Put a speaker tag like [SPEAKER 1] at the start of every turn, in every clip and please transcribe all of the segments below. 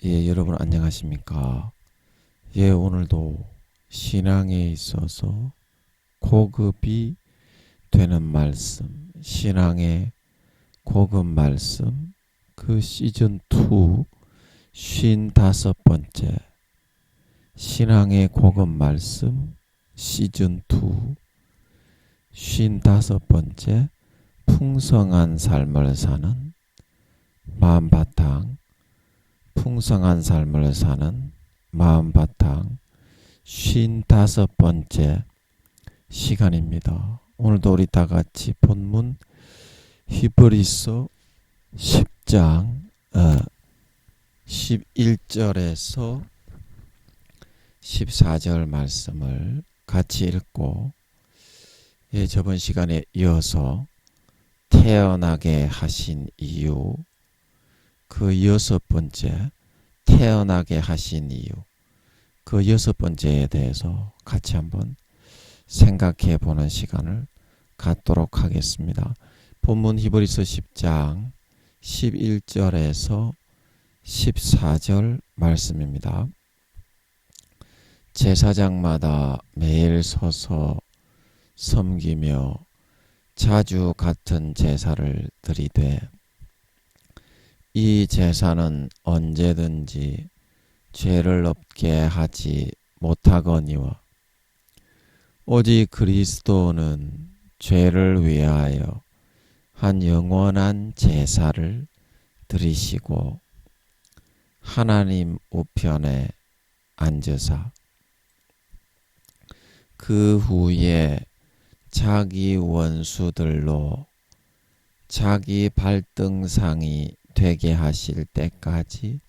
[SPEAKER 1] 예, 여러분 안녕하십니까? 예, 오늘도 신앙에 있어서 고급이 되는 말씀, 신앙의 고급 말씀, 그 시즌2 쉰다섯번째 신앙의 고급 말씀 시즌2 쉰다섯번째 풍성한 삶을 사는 마음바탕 풍성한 삶을 사는 마음바탕 55번째 시간입니다. 오늘도 우리 다같이 본문 히브리서 10장 11절에서 14절 말씀을 같이 읽고 저번 시간에 이어서 태어나게 하신 이유, 그 6번째 태어나게 하신 이유, 그 6번째에 대해서 같이 한번 생각해 보는 시간을 갖도록 하겠습니다. 본문 히브리서 10장 11절에서 14절 말씀입니다. 제사장마다 매일 서서 섬기며 자주 같은 제사를 드리되 이 제사는 언제든지 죄를 없게 하지 못하거니와 오직 그리스도는 죄를 위하여 한 영원한 제사를 드리시고 하나님 우편에 앉으사 그 후에 자기 원수들로 자기 발등상이 되게 하실 때까지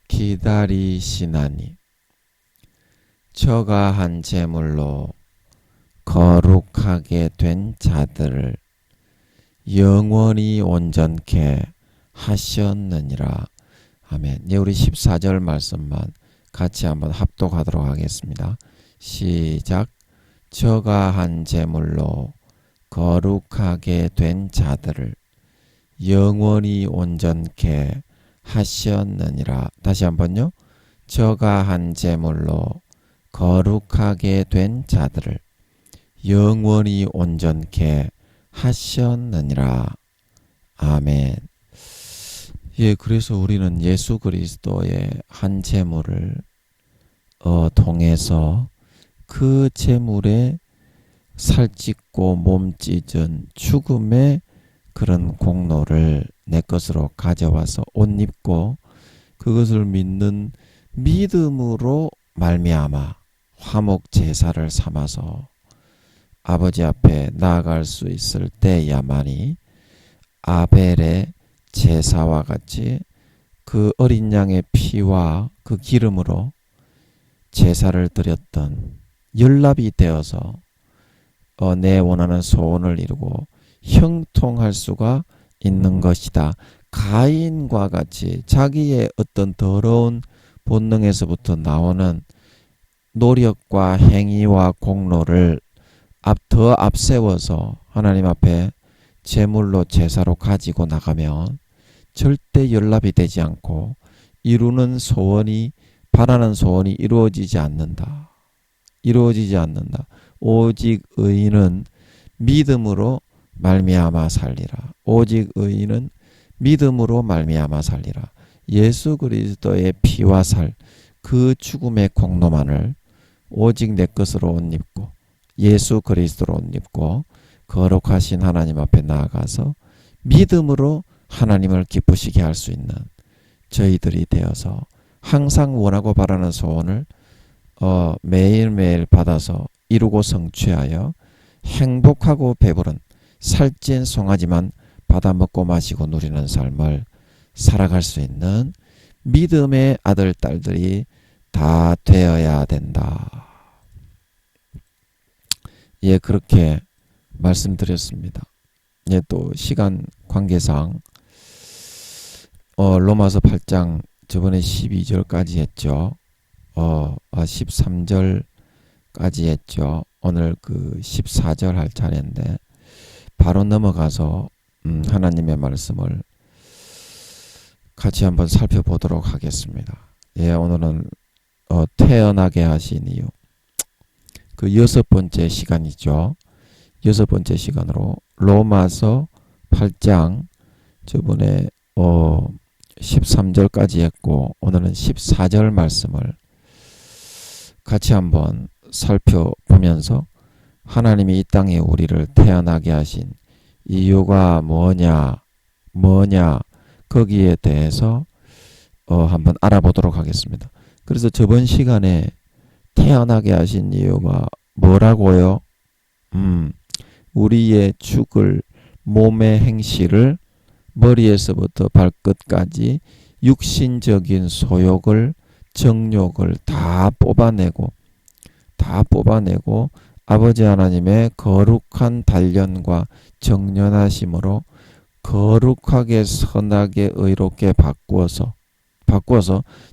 [SPEAKER 1] 기다리시나니 저가 한 제물로 거룩하게 된 자들을 영원히 온전케 하셨느니라. 아멘. 우리 14절 말씀만 같이 한번 합독하도록 하겠습니다. 시작. 저가 한 제물로 거룩하게 된 자들을 영원히 온전케 하셨느니라. 다시 한번요. 저가 한 제물로 거룩하게 된 자들을 영원히 온전케 하셨느니라. 아멘. 그래서 우리는 예수 그리스도의 한 제물을 통해서 그 제물에 살찢고 몸찢은 죽음의 그런 공로를 내 것으로 가져와서 옷 입고 그것을 믿는 믿음으로 말미암아 화목 제사를 삼아서 아버지 앞에 나아갈 수 있을 때야만이 아벨의 제사와 같이 그 어린 양의 피와 그 기름으로 제사를 드렸던 연합이 되어서 내 원하는 소원을 이루고 형통할 수가 있는 것이다. 가인과 같이 자기의 어떤 더러운 본능에서부터 나오는 노력과 행위와 공로를 더 앞세워서 하나님 앞에 제물로 제사로 가지고 나가면 절대 연합이 되지 않고 이루는 소원이 바라는 소원이 이루어지지 않는다. 오직 의인은 믿음으로 말미암아 살리라. 오직 의인은 믿음으로 말미암아 살리라. 예수 그리스도의 피와 살 그 죽음의 공로만을 오직 내 것으로 옷 입고 예수 그리스도로 옷 입고 거룩하신 하나님 앞에 나아가서 믿음으로 하나님을 기쁘시게 할 수 있는 저희들이 되어서 항상 원하고 바라는 소원을 매일매일 받아서 이루고 성취하여 행복하고 배부른 살찐 송아지만 받아 먹고 마시고 누리는 삶을 살아갈 수 있는 믿음의 아들, 딸들이 다 되어야 된다. 그렇게 말씀드렸습니다. 또 시간 관계상 로마서 8장 저번에 12절까지 했죠. 13절까지 했죠. 오늘 그 14절 할 차례인데 바로 넘어가서 하나님의 말씀을 같이 한번 살펴보도록 하겠습니다. 오늘은 태어나게 하신 이유, 그 6번째 시간이죠. 6번째 시간으로 로마서 8장 저번에 13절까지 했고, 오늘은 14절 말씀을 같이 한번 살펴보면서 하나님이 이 땅에 우리를 태어나게 하신 이유가 뭐냐 거기에 대해서 한번 알아보도록 하겠습니다. 그래서 저번 시간에 태어나게 하신 이유가 뭐라고요? 우리의 죽을 몸의 행실을 머리에서부터 발끝까지 육신적인 소욕을, 정욕을 다 뽑아내고 아버지 하나님의 거룩한 단련과 정련하심으로 거룩하게 선하게 의롭게 바꾸어서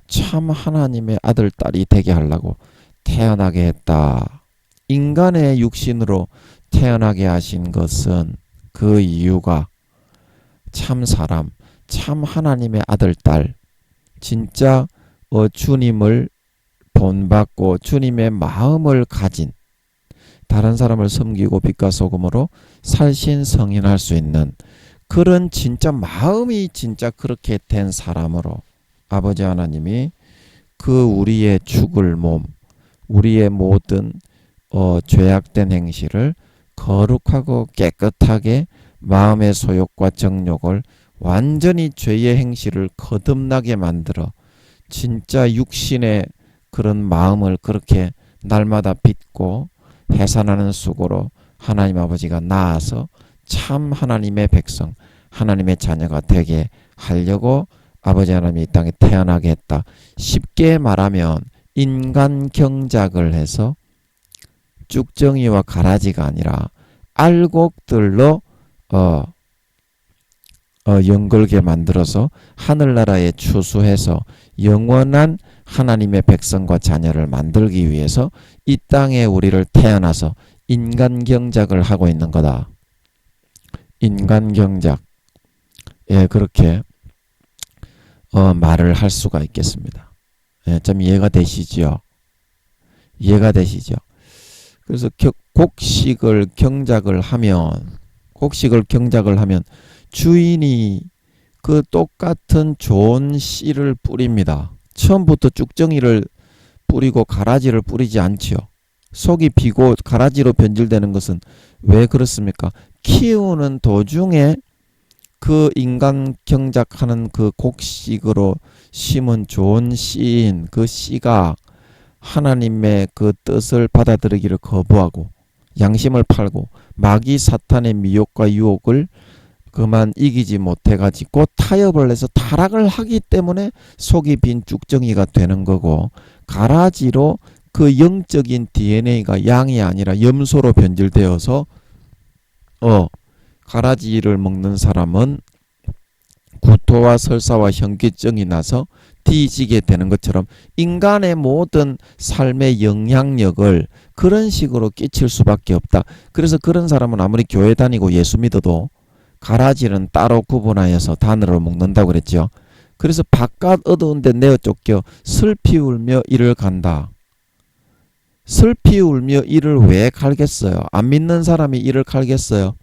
[SPEAKER 1] 참 하나님의 아들 딸이 되게 하려고 태어나게 했다. 인간의 육신으로 태어나게 하신 것은 그 이유가 참 사람, 참 하나님의 아들 딸, 진짜 주님을 본받고 주님의 마음을 가진, 다른 사람을 섬기고 빛과 소금으로 살신성인할 수 있는 그런 진짜 마음이 진짜 그렇게 된 사람으로 아버지 하나님이 그 우리의 죽을 몸, 우리의 모든 죄악된 행실을 거룩하고 깨끗하게 마음의 소욕과 정욕을 완전히 죄의 행실을 거듭나게 만들어 진짜 육신의 그런 마음을 그렇게 날마다 빚고 해산하는 수고로 하나님 아버지가 나아서 참 하나님의 백성, 하나님의 자녀가 되게 하려고 아버지 하나님이 이 땅에 태어나게 했다. 쉽게 말하면 인간 경작을 해서 쭉정이와 가라지가 아니라 알곡들로 연걸게 만들어서 하늘나라에 추수해서 영원한 하나님의 백성과 자녀를 만들기 위해서 이 땅에 우리를 태어나서 인간 경작을 하고 있는 거다. 인간 경작. 그렇게 말을 할 수가 있겠습니다. 좀 이해가 되시죠? 그래서 곡식을 경작을 하면 주인이 그 똑같은 좋은 씨를 뿌립니다. 처음부터 쭉정이를 뿌리고 가라지를 뿌리지 않지요. 속이 비고 가라지로 변질되는 것은 왜 그렇습니까? 키우는 도중에 그 인간 경작하는 그 곡식으로 심은 좋은 씨인 그 씨가 하나님의 그 뜻을 받아들이기를 거부하고 양심을 팔고 마귀 사탄의 미혹과 유혹을 그만 이기지 못해가지고 타협을 해서 타락을 하기 때문에 속이 빈 쭉정이가 되는 거고, 가라지로 그 영적인 DNA가 양이 아니라 염소로 변질되어서 가라지를 먹는 사람은 구토와 설사와 현기증이 나서 뒤지게 되는 것처럼 인간의 모든 삶의 영향력을 그런 식으로 끼칠 수밖에 없다. 그래서 그런 사람은 아무리 교회 다니고 예수 믿어도 가라지는 따로 구분하여서 단으로 먹는다고 그랬죠. 그래서 바깥 어두운 데 내어 쫓겨 슬피 울며 이를 간다. 슬피 울며 이를 왜 갈겠어요? 안 믿는 사람이 이를 갈겠어요?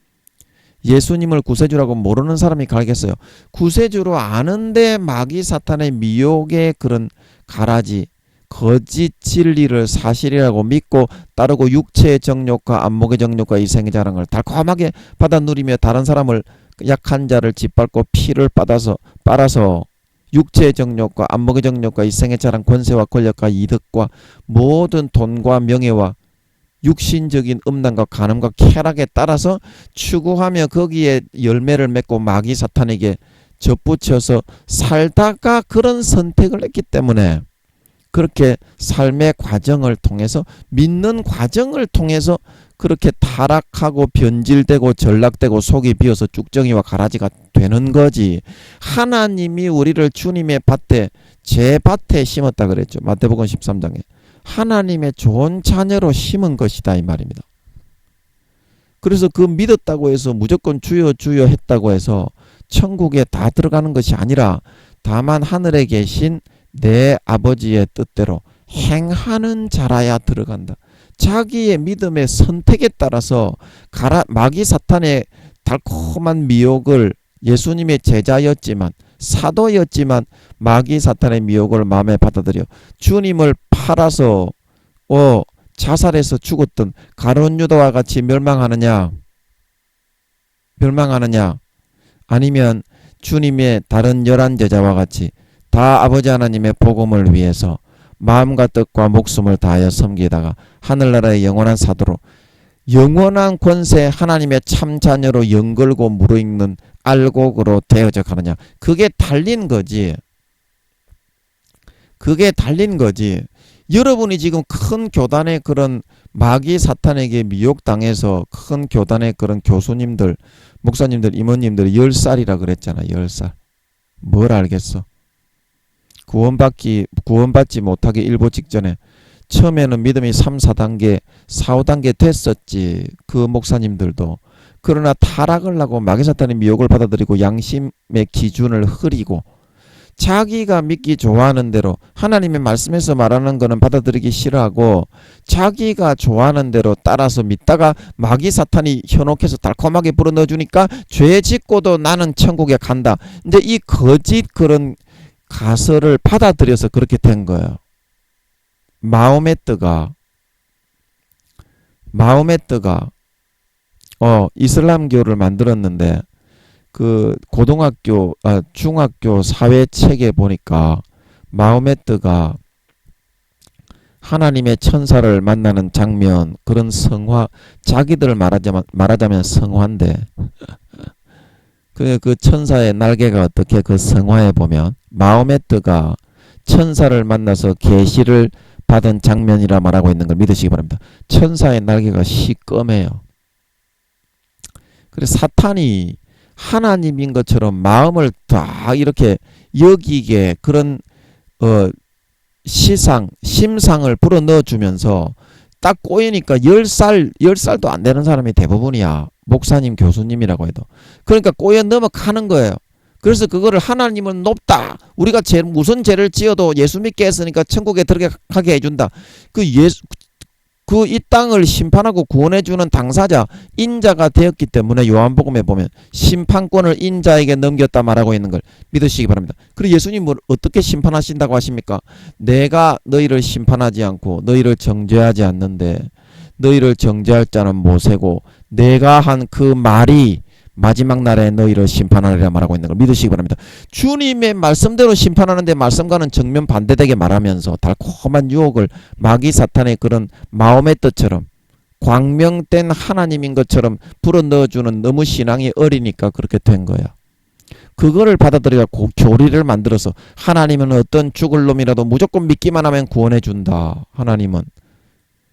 [SPEAKER 1] 예수님을 구세주라고 모르는 사람이 갈겠어요? 구세주로 아는데 마귀 사탄의 미혹의 그런 가라지, 거짓 진리를 사실이라고 믿고 따르고 육체의 정욕과 안목의 정욕과 이생의 자랑을 달콤하게 받아 누리며 다른 사람을, 약한 자를 짓밟고 피를 빨아서 육체의 정욕과 안목의 정욕과 이생의 자랑, 권세와 권력과 이득과 모든 돈과 명예와 육신적인 음란과 간음과 쾌락에 따라서 추구하며 거기에 열매를 맺고 마귀 사탄에게 접붙여서 살다가 그런 선택을 했기 때문에, 그렇게 삶의 과정을 통해서, 믿는 과정을 통해서 그렇게 타락하고 변질되고 전락되고 속이 비어서 쭉정이와 가라지가 되는 거지. 하나님이 우리를 주님의 밭에, 제 밭에 심었다 그랬죠. 마태복음 13장에 하나님의 좋은 자녀로 심은 것이다 이 말입니다. 그래서 그 믿었다고 해서 무조건 주여 주여 했다고 해서 천국에 다 들어가는 것이 아니라 다만 하늘에 계신 내 아버지의 뜻대로 행하는 자라야 들어간다. 자기의 믿음의 선택에 따라서 마귀 사탄의 달콤한 미혹을, 예수님의 제자였지만 사도였지만 마귀 사탄의 미혹을 마음에 받아들여 주님을 팔아서 자살해서 죽었던 가룟 유다와 같이 멸망하느냐? 아니면 주님의 다른 11제자와 같이 다 아버지 하나님의 복음을 위해서 마음과 뜻과 목숨을 다하여 섬기다가 하늘나라의 영원한 사도로, 영원한 권세 하나님의 참 자녀로 연걸고 무르익는 알곡으로 되어져 가느냐? 그게 달린 거지. 여러분이 지금 큰 교단의 그런 마귀 사탄에게 미혹당해서 큰 교단의 그런 교수님들, 목사님들, 이모님들이 10살이라 그랬잖아. 10살. 뭘 알겠어? 구원받지 못하기 일보 직전에 처음에는 믿음이 3, 4단계, 4, 5단계 됐었지. 그 목사님들도. 그러나 타락을 하고 마귀 사탄의 미혹을 받아들이고 양심의 기준을 흐리고 자기가 믿기 좋아하는 대로, 하나님의 말씀에서 말하는 거는 받아들이기 싫어하고 자기가 좋아하는 대로 따라서 믿다가 마귀 사탄이 현혹해서 달콤하게 불어넣어주니까 죄 짓고도 나는 천국에 간다. 이제 이 거짓 그런 가설을 받아들여서 그렇게 된 거예요. 마호메트가 이슬람교를 만들었는데 그 고등학교, 중학교 사회책에 보니까 마호메트가 하나님의 천사를 만나는 장면, 그런 성화, 자기들 말하자면 성화인데 그 천사의 날개가 어떻게, 그 성화에 보면 마호메트가 천사를 만나서 계시를 받은 장면이라 말하고 있는 걸 믿으시기 바랍니다. 천사의 날개가 시꺼매요. 그래서 사탄이 하나님인 것처럼 마음을 다 이렇게 여기게 그런 심상을 불어넣어 주면서 딱 꼬이니까 10살도 안 되는 사람이 대부분이야. 목사님, 교수님이라고 해도. 그러니까 꼬여 넘어가는 거예요. 그래서 그거를 하나님은 높다. 우리가 무슨 죄를 지어도 예수 믿게 했으니까 천국에 들어가게 해준다. 이 땅을 심판하고 구원해주는 당사자, 인자가 되었기 때문에 요한복음에 보면 심판권을 인자에게 넘겼다 말하고 있는 걸 믿으시기 바랍니다. 그리고 예수님은 어떻게 심판하신다고 하십니까? 내가 너희를 심판하지 않고 너희를 정죄하지 않는데 너희를 정죄할 자는 모세고 내가 한 그 말이 마지막 날에 너희를 심판하리라 말하고 있는 걸 믿으시기 바랍니다. 주님의 말씀대로 심판하는데 말씀과는 정면 반대되게 말하면서 달콤한 유혹을 마귀 사탄의 그런 마음의 뜻처럼 광명된 하나님인 것처럼 불어넣어주는, 너무 신앙이 어리니까 그렇게 된 거야. 그거를 받아들여 교리를 만들어서 하나님은 어떤 죽을 놈이라도 무조건 믿기만 하면 구원해 준다. 하나님은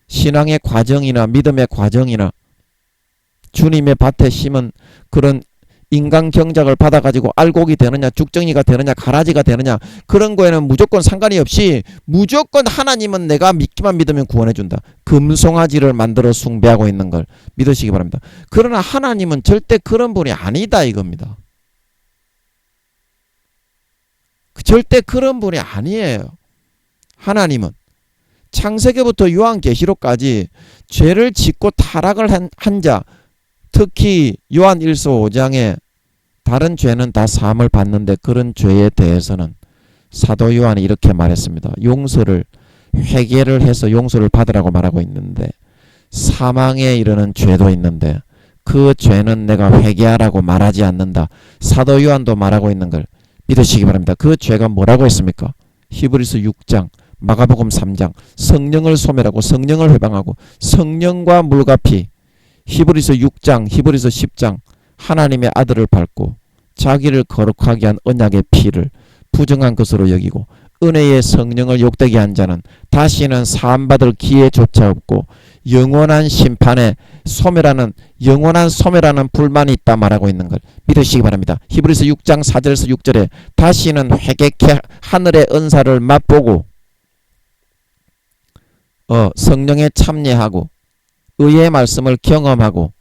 [SPEAKER 1] 신앙의 과정이나 믿음의 과정이나 주님의 밭에 심은 그런 인간 경작을 받아가지고 알곡이 되느냐, 죽정이가 되느냐, 가라지가 되느냐, 그런 거에는 무조건 상관이 없이 무조건 하나님은 내가 믿기만 믿으면 구원해준다. 금송아지를 만들어 숭배하고 있는 걸 믿으시기 바랍니다. 그러나 하나님은 절대 그런 분이 아니다 이겁니다. 절대 그런 분이 아니에요. 하나님은 창세기부터 요한계시록까지 죄를 짓고 타락을 한 자, 특히 요한 1서 5장에 다른 죄는 다 사함을 받는데 그런 죄에 대해서는 사도 요한이 이렇게 말했습니다. 회개를 해서 용서를 받으라고 말하고 있는데 사망에 이르는 죄도 있는데 그 죄는 내가 회개하라고 말하지 않는다. 사도 요한도 말하고 있는 걸 믿으시기 바랍니다. 그 죄가 뭐라고 했습니까? 히브리서 6장, 마가복음 3장, 성령을 소멸하고 성령을 회방하고 성령과 물과 피, 히브리서 6장, 히브리서 10장, 하나님의 아들을 밟고 자기를 거룩하게 한 언약의 피를 부정한 것으로 여기고 은혜의 성령을 욕되게 한 자는 다시는 사함받을 기회조차 없고 영원한 심판에 영원한 소멸하는 불만이 있다 말하고 있는 걸 믿으시기 바랍니다. 히브리서 6장 4절에서 6절에 다시는 회개케 하늘의 은사를 맛보고 성령에 참여하고 의의 말씀을 경험하고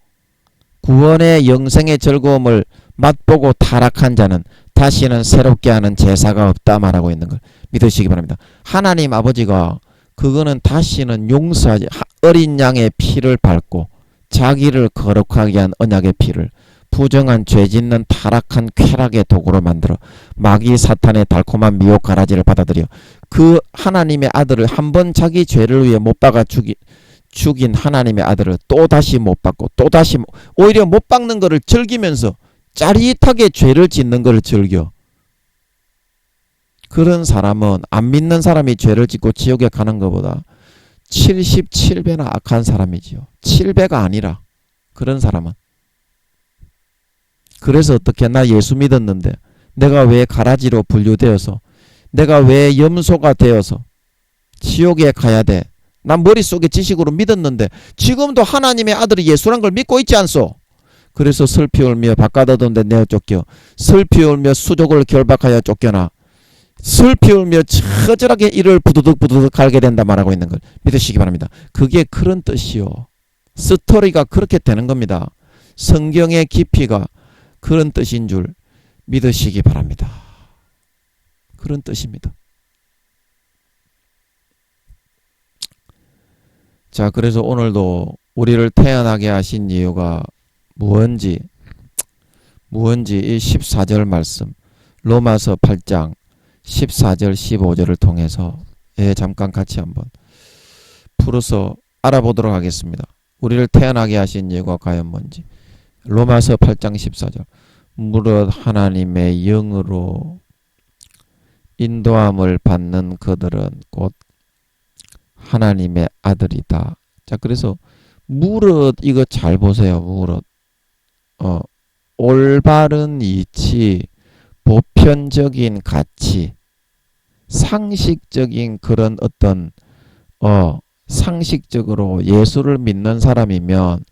[SPEAKER 1] 구원의 영생의 즐거움을 맛보고 타락한 자는 다시는 새롭게 하는 제사가 없다 말하고 있는 걸 믿으시기 바랍니다. 하나님 아버지가 그거는 다시는 용서하지, 어린 양의 피를 밟고 자기를 거룩하게 한 언약의 피를 부정한 죄 짓는 타락한 쾌락의 도구로 만들어 마귀 사탄의 달콤한 미혹 가라지를 받아들여 그 하나님의 아들을 한 번 자기 죄를 위해 못 박아 죽인 하나님의 아들을 또다시 못 박고 또다시 오히려 못 박는 것을 즐기면서 짜릿하게 죄를 짓는 것을 즐겨. 그런 사람은 안 믿는 사람이 죄를 짓고 지옥에 가는 것보다 77배나 악한 사람이지요. 7배가 아니라 그런 사람은. 그래서 어떻게 나 예수 믿었는데 내가 왜 가라지로 분류되어서 내가 왜 염소가 되어서 지옥에 가야 돼. 난 머릿속에 지식으로 믿었는데 지금도 하나님의 아들이 예수란 걸 믿고 있지 않소. 그래서 슬피 울며 바깥어둔 데 내어 쫓겨 슬피 울며 수족을 결박하여 쫓겨나 슬피 울며 처절하게 이를 부두둑 갈게 된다 말하고 있는 걸 믿으시기 바랍니다. 그게 그런 뜻이요. 스토리가 그렇게 되는 겁니다. 성경의 깊이가 그런 뜻인 줄 믿으시기 바랍니다. 그런 뜻입니다. 자, 그래서 오늘도 우리를 태어나게 하신 이유가 무언지 이 14절 말씀 로마서 8장 14절 15절을 통해서 잠깐 같이 한번 풀어서 알아보도록 하겠습니다. 우리를 태어나게 하신 이유가 과연 뭔지. 로마서 8장 14절 무릇 하나님의 영으로 인도함을 받는 그들은 곧 하나님의 아들이다. 자, 그래서 무릇 이거 잘 보세요. 무릇 올바른 이치, 보편적인 가치, 상식적인 그런 어떤 상식적으로 예수를 믿는 사람이면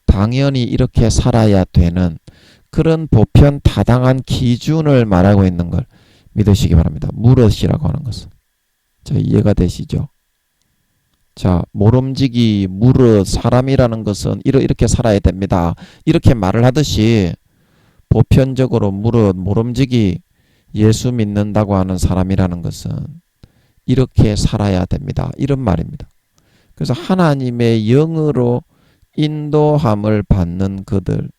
[SPEAKER 1] 당연히 이렇게 살아야 되는 그런 보편 타당한 기준을 말하고 있는 걸 믿으시기 바랍니다. 무릇이라고 하는 것은. 자, 이해가 되시죠? 자, 모름지기 무릇 사람이라는 것은 이렇게 살아야 됩니다. 이렇게 말을 하듯이 보편적으로 무릇 모름지기 예수 믿는다고 하는 사람이라는 것은 이렇게 살아야 됩니다. 이런 말입니다. 그래서 하나님의 영으로 인도함을 받는 그들,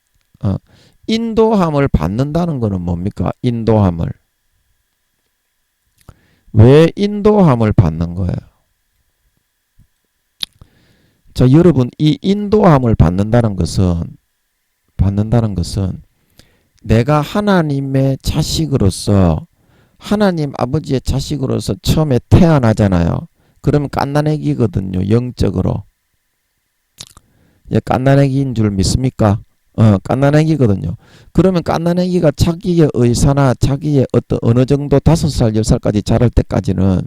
[SPEAKER 1] 인도함을 받는다는 것은 뭡니까? 인도함을. 왜 인도함을 받는 거예요? 자, 여러분, 이 인도함을 받는다는 것은 내가 하나님의 자식으로서 하나님 아버지의 자식으로서 처음에 태어나잖아요. 그러면 갓난아기거든요. 영적으로. 갓난아기인 줄 믿습니까? 갓난아기거든요. 그러면 갓난아기가 자기의 의사나 자기의 어느 정도 5살, 10살까지 자랄 때까지는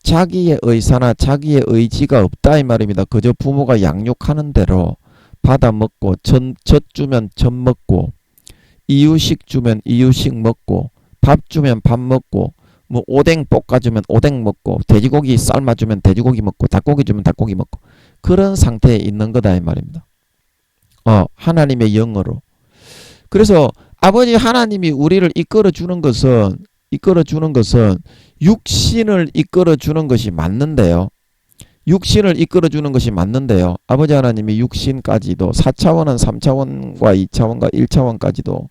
[SPEAKER 1] 자기의 의사나 자기의 의지가 없다 이 말입니다. 그저 부모가 양육하는 대로 받아 먹고 젖 주면 젖 먹고 이유식 주면 이유식 먹고 밥 주면 밥 먹고 뭐 오뎅 볶아주면 오뎅 먹고 돼지고기 삶아주면 돼지고기 먹고 닭고기 주면 닭고기 먹고 그런 상태에 있는 거다 이 말입니다. 하나님의 영으로. 그래서 아버지 하나님이 우리를 이끌어 주는 것은 육신을 이끌어 주는 것이 맞는데요. 육신을 이끌어 주는 것이 맞는데요. 아버지 하나님이 육신까지도 4차원은 3차원과 2차원과 1차원까지도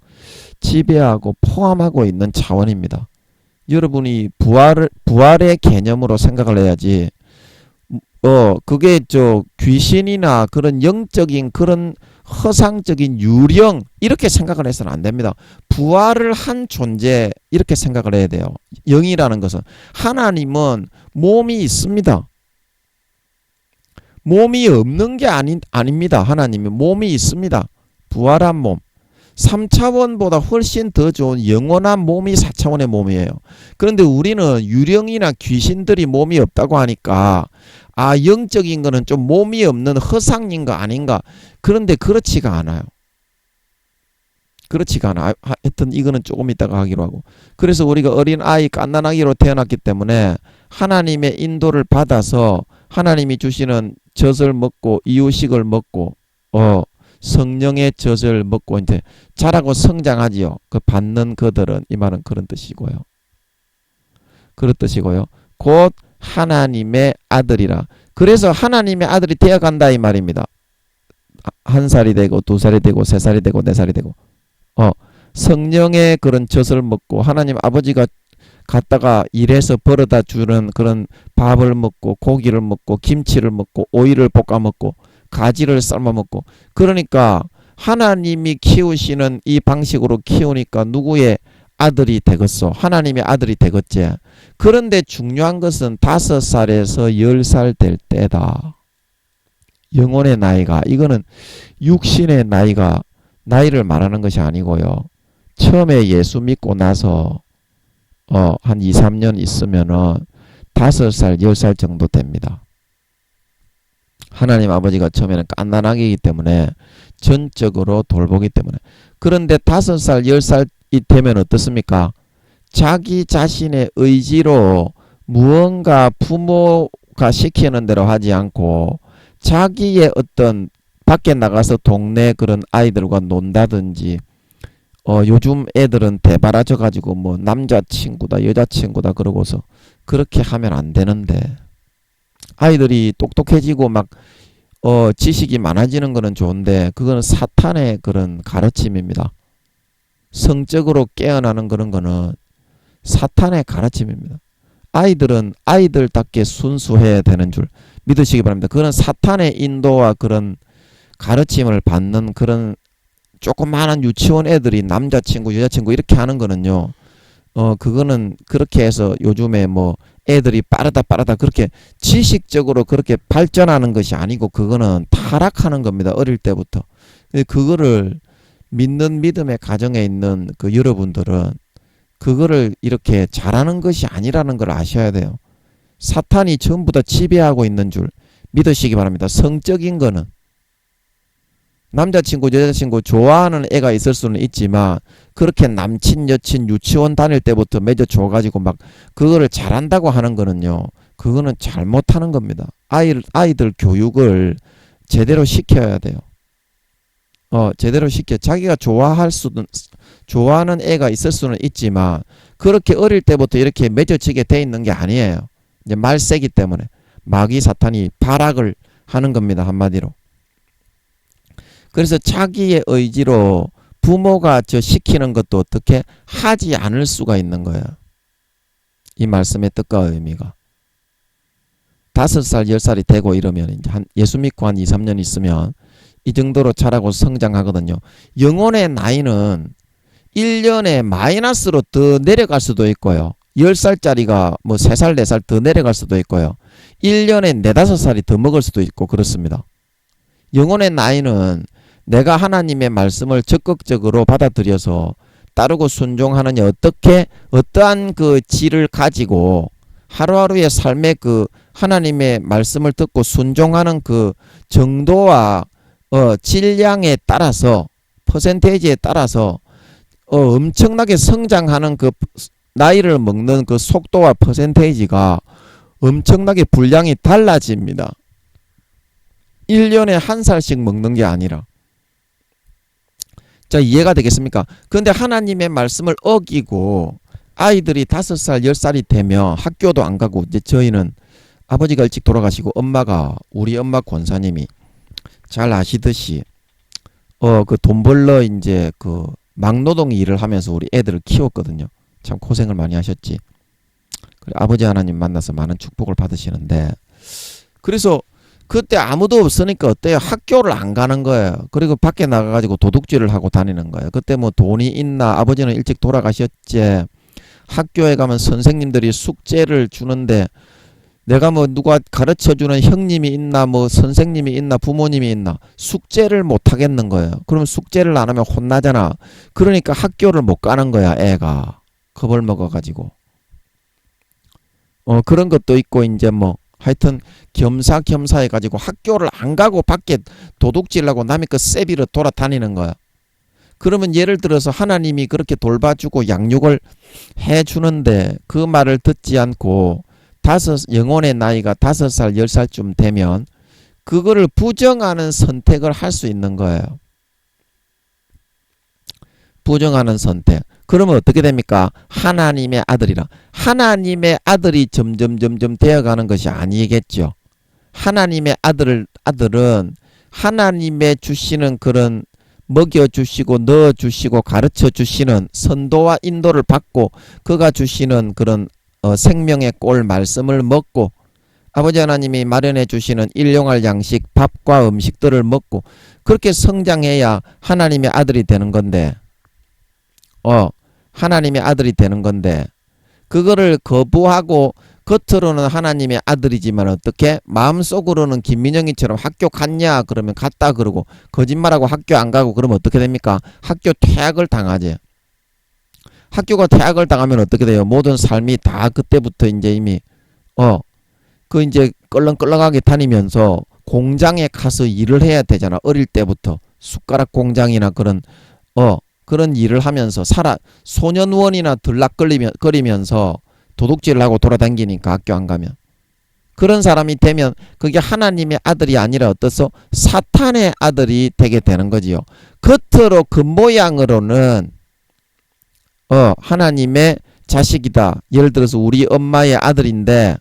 [SPEAKER 1] 지배하고 포함하고 있는 차원입니다. 여러분이 부활의 개념으로 생각을 해야지. 그게 귀신이나 그런 영적인 그런 허상적인 유령 이렇게 생각을 해서는 안 됩니다. 부활을 한 존재 이렇게 생각을 해야 돼요. 영이라는 것은 하나님은 몸이 있습니다. 몸이 없는 게 아닙니다. 하나님이 몸이 있습니다. 부활한 몸. 3차원보다 훨씬 더 좋은 영원한 몸이 4차원의 몸이에요. 그런데 우리는 유령이나 귀신들이 몸이 없다고 하니까 영적인 거는 좀 몸이 없는 허상인 거 아닌가. 그런데 그렇지가 않아요. 하여튼 이거는 조금 이따가 하기로 하고. 그래서 우리가 어린 아이 갓난아기로 태어났기 때문에 하나님의 인도를 받아서 하나님이 주시는 젖을 먹고 이유식을 먹고 성령의 젖을 먹고 이제 자라고 성장하지요. 그 받는 그들은, 이 말은 그런 뜻이고요. 그런 뜻이고요. 곧 하나님의 아들이라. 그래서 하나님의 아들이 되어간다 이 말입니다. 1살이 되고 2살이 되고 3살이 되고 4살이 되고 성령의 그런 젖을 먹고 하나님 아버지가 갖다가 일해서 벌어다 주는 그런 밥을 먹고 고기를 먹고 김치를 먹고 오이를 볶아 먹고 가지를 삶아 먹고, 그러니까 하나님이 키우시는 이 방식으로 키우니까 누구의 아들이 되겠소? 하나님의 아들이 되겠지. 그런데 중요한 것은 5살에서 10살 될 때다. 영혼의 나이가, 이거는 육신의 나이를 말하는 것이 아니고요. 처음에 예수 믿고 나서 한 2, 3년 있으면은 5살, 10살 정도 됩니다. 하나님 아버지가 처음에는 깐난하기 때문에 전적으로 돌보기 때문에. 그런데 5살, 10살이 되면 어떻습니까? 자기 자신의 의지로 무언가 부모가 시키는 대로 하지 않고 자기의 어떤 밖에 나가서 동네 그런 아이들과 논다든지 요즘 애들은 대바라져 가지고 뭐 남자친구다 여자친구다 그러고서 그렇게 하면 안 되는데, 아이들이 똑똑해지고 막 지식이 많아지는 거는 좋은데 그거는 사탄의 그런 가르침입니다. 성적으로 깨어나는 그런 거는 사탄의 가르침입니다. 아이들은 아이들답게 순수해야 되는 줄 믿으시기 바랍니다. 그건 사탄의 인도와 그런 가르침을 받는 그런 조그마한 유치원 애들이 남자친구 여자친구 이렇게 하는 거는요, 그거는 그렇게 해서 요즘에 뭐 애들이 빠르다 그렇게 지식적으로 그렇게 발전하는 것이 아니고 그거는 타락하는 겁니다. 어릴 때부터. 그거를 믿는 믿음의 가정에 있는 그 여러분들은 그거를 이렇게 잘하는 것이 아니라는 걸 아셔야 돼요. 사탄이 전부 다 지배하고 있는 줄 믿으시기 바랍니다. 성적인 거는 남자친구 여자친구 좋아하는 애가 있을 수는 있지만 그렇게 남친 여친 유치원 다닐 때부터 맺어 줘가지고 막 그거를 잘한다고 하는 거는요, 그거는 잘못하는 겁니다. 아이들 교육을 제대로 시켜야 돼요. 제대로 시켜. 자기가 좋아하는 애가 있을 수는 있지만 그렇게 어릴 때부터 이렇게 맺어지게 돼 있는 게 아니에요. 이제 말세기 때문에 마귀 사탄이 발악을 하는 겁니다. 한마디로. 그래서 자기의 의지로 부모가 시키는 것도 어떻게 하지 않을 수가 있는 거예요. 이 말씀의 뜻과 의미가. 5살, 10살이 되고 이러면 이제 예수 믿고 한 2, 3년 있으면 이 정도로 자라고 성장하거든요. 영혼의 나이는 1년에 마이너스로 더 내려갈 수도 있고요. 10살짜리가 뭐 3살, 4살 더 내려갈 수도 있고요. 1년에 4, 5살이 더 먹을 수도 있고 그렇습니다. 영혼의 나이는 내가 하나님의 말씀을 적극적으로 받아들여서 따르고 순종하느냐, 어떠한 그 질을 가지고 하루하루의 삶의 그 하나님의 말씀을 듣고 순종하는 그 정도와 질량에 따라서, 퍼센테이지에 따라서 엄청나게 성장하는 그 나이를 먹는 그 속도와 퍼센테이지가 엄청나게 분량이 달라집니다. 1년에 1살씩 먹는 게 아니라. 자, 이해가 되겠습니까? 그런데 하나님의 말씀을 어기고 아이들이 5살, 10살이 되면 학교도 안 가고, 이제 저희는 아버지가 일찍 돌아가시고 우리 엄마 권사님이 잘 아시듯이 그 돈 벌러 이제 그 막노동 일을 하면서 우리 애들을 키웠거든요. 참 고생을 많이 하셨지. 그래, 아버지 하나님 만나서 많은 축복을 받으시는데, 그래서 그때 아무도 없으니까 어때요? 학교를 안 가는 거예요. 그리고 밖에 나가가지고 도둑질을 하고 다니는 거예요. 그때 뭐 돈이 있나? 아버지는 일찍 돌아가셨지. 학교에 가면 선생님들이 숙제를 주는데 내가 뭐 누가 가르쳐주는 형님이 있나, 뭐 선생님이 있나, 부모님이 있나, 숙제를 못 하겠는 거예요. 그러면 숙제를 안 하면 혼나잖아. 그러니까 학교를 못 가는 거야, 애가. 겁을 먹어가지고. 그런 것도 있고, 이제 뭐 하여튼 겸사겸사 해가지고 학교를 안 가고 밖에 도둑질하고 남의 그 세비로 돌아다니는 거야. 그러면 예를 들어서 하나님이 그렇게 돌봐주고 양육을 해주는데 그 말을 듣지 않고 영혼의 나이가 5살, 10살쯤 되면 그거를 부정하는 선택을 할 수 있는 거예요. 부정하는 선택. 그러면 어떻게 됩니까? 하나님의 아들이라. 하나님의 아들이 점점 되어가는 것이 아니겠죠. 하나님의 아들은 하나님의 주시는 그런 먹여주시고 넣어주시고 가르쳐주시는 선도와 인도를 받고 그가 주시는 그런 생명의 꼴 말씀을 먹고 아버지 하나님이 마련해 주시는 일용할 양식 밥과 음식들을 먹고 그렇게 성장해야 하나님의 아들이 되는 건데 하나님의 아들이 되는 건데 그거를 거부하고 겉으로는 하나님의 아들이지만 어떻게 마음속으로는 김민영이처럼 학교 갔냐 그러면 갔다 그러고 거짓말하고 학교 안 가고 그러면 어떻게 됩니까? 학교 퇴학을 당하지. 학교가 퇴학을 당하면 어떻게 돼요? 모든 삶이 다 그때부터 이제 이미 그 이제 껄렁껄렁하게 다니면서 공장에 가서 일을 해야 되잖아. 어릴 때부터 숟가락 공장이나 그런 일을 하면서 소년원이나 들락거리면서 도둑질을 하고 돌아다니니까 학교 안 가면 그런 사람이 되면 그게 하나님의 아들이 아니라 어떻소? 사탄의 아들이 되게 되는 거지요. 겉으로 겉모양으로는 하나님의 자식이다. 예를 들어서 우리 엄마의 아들인데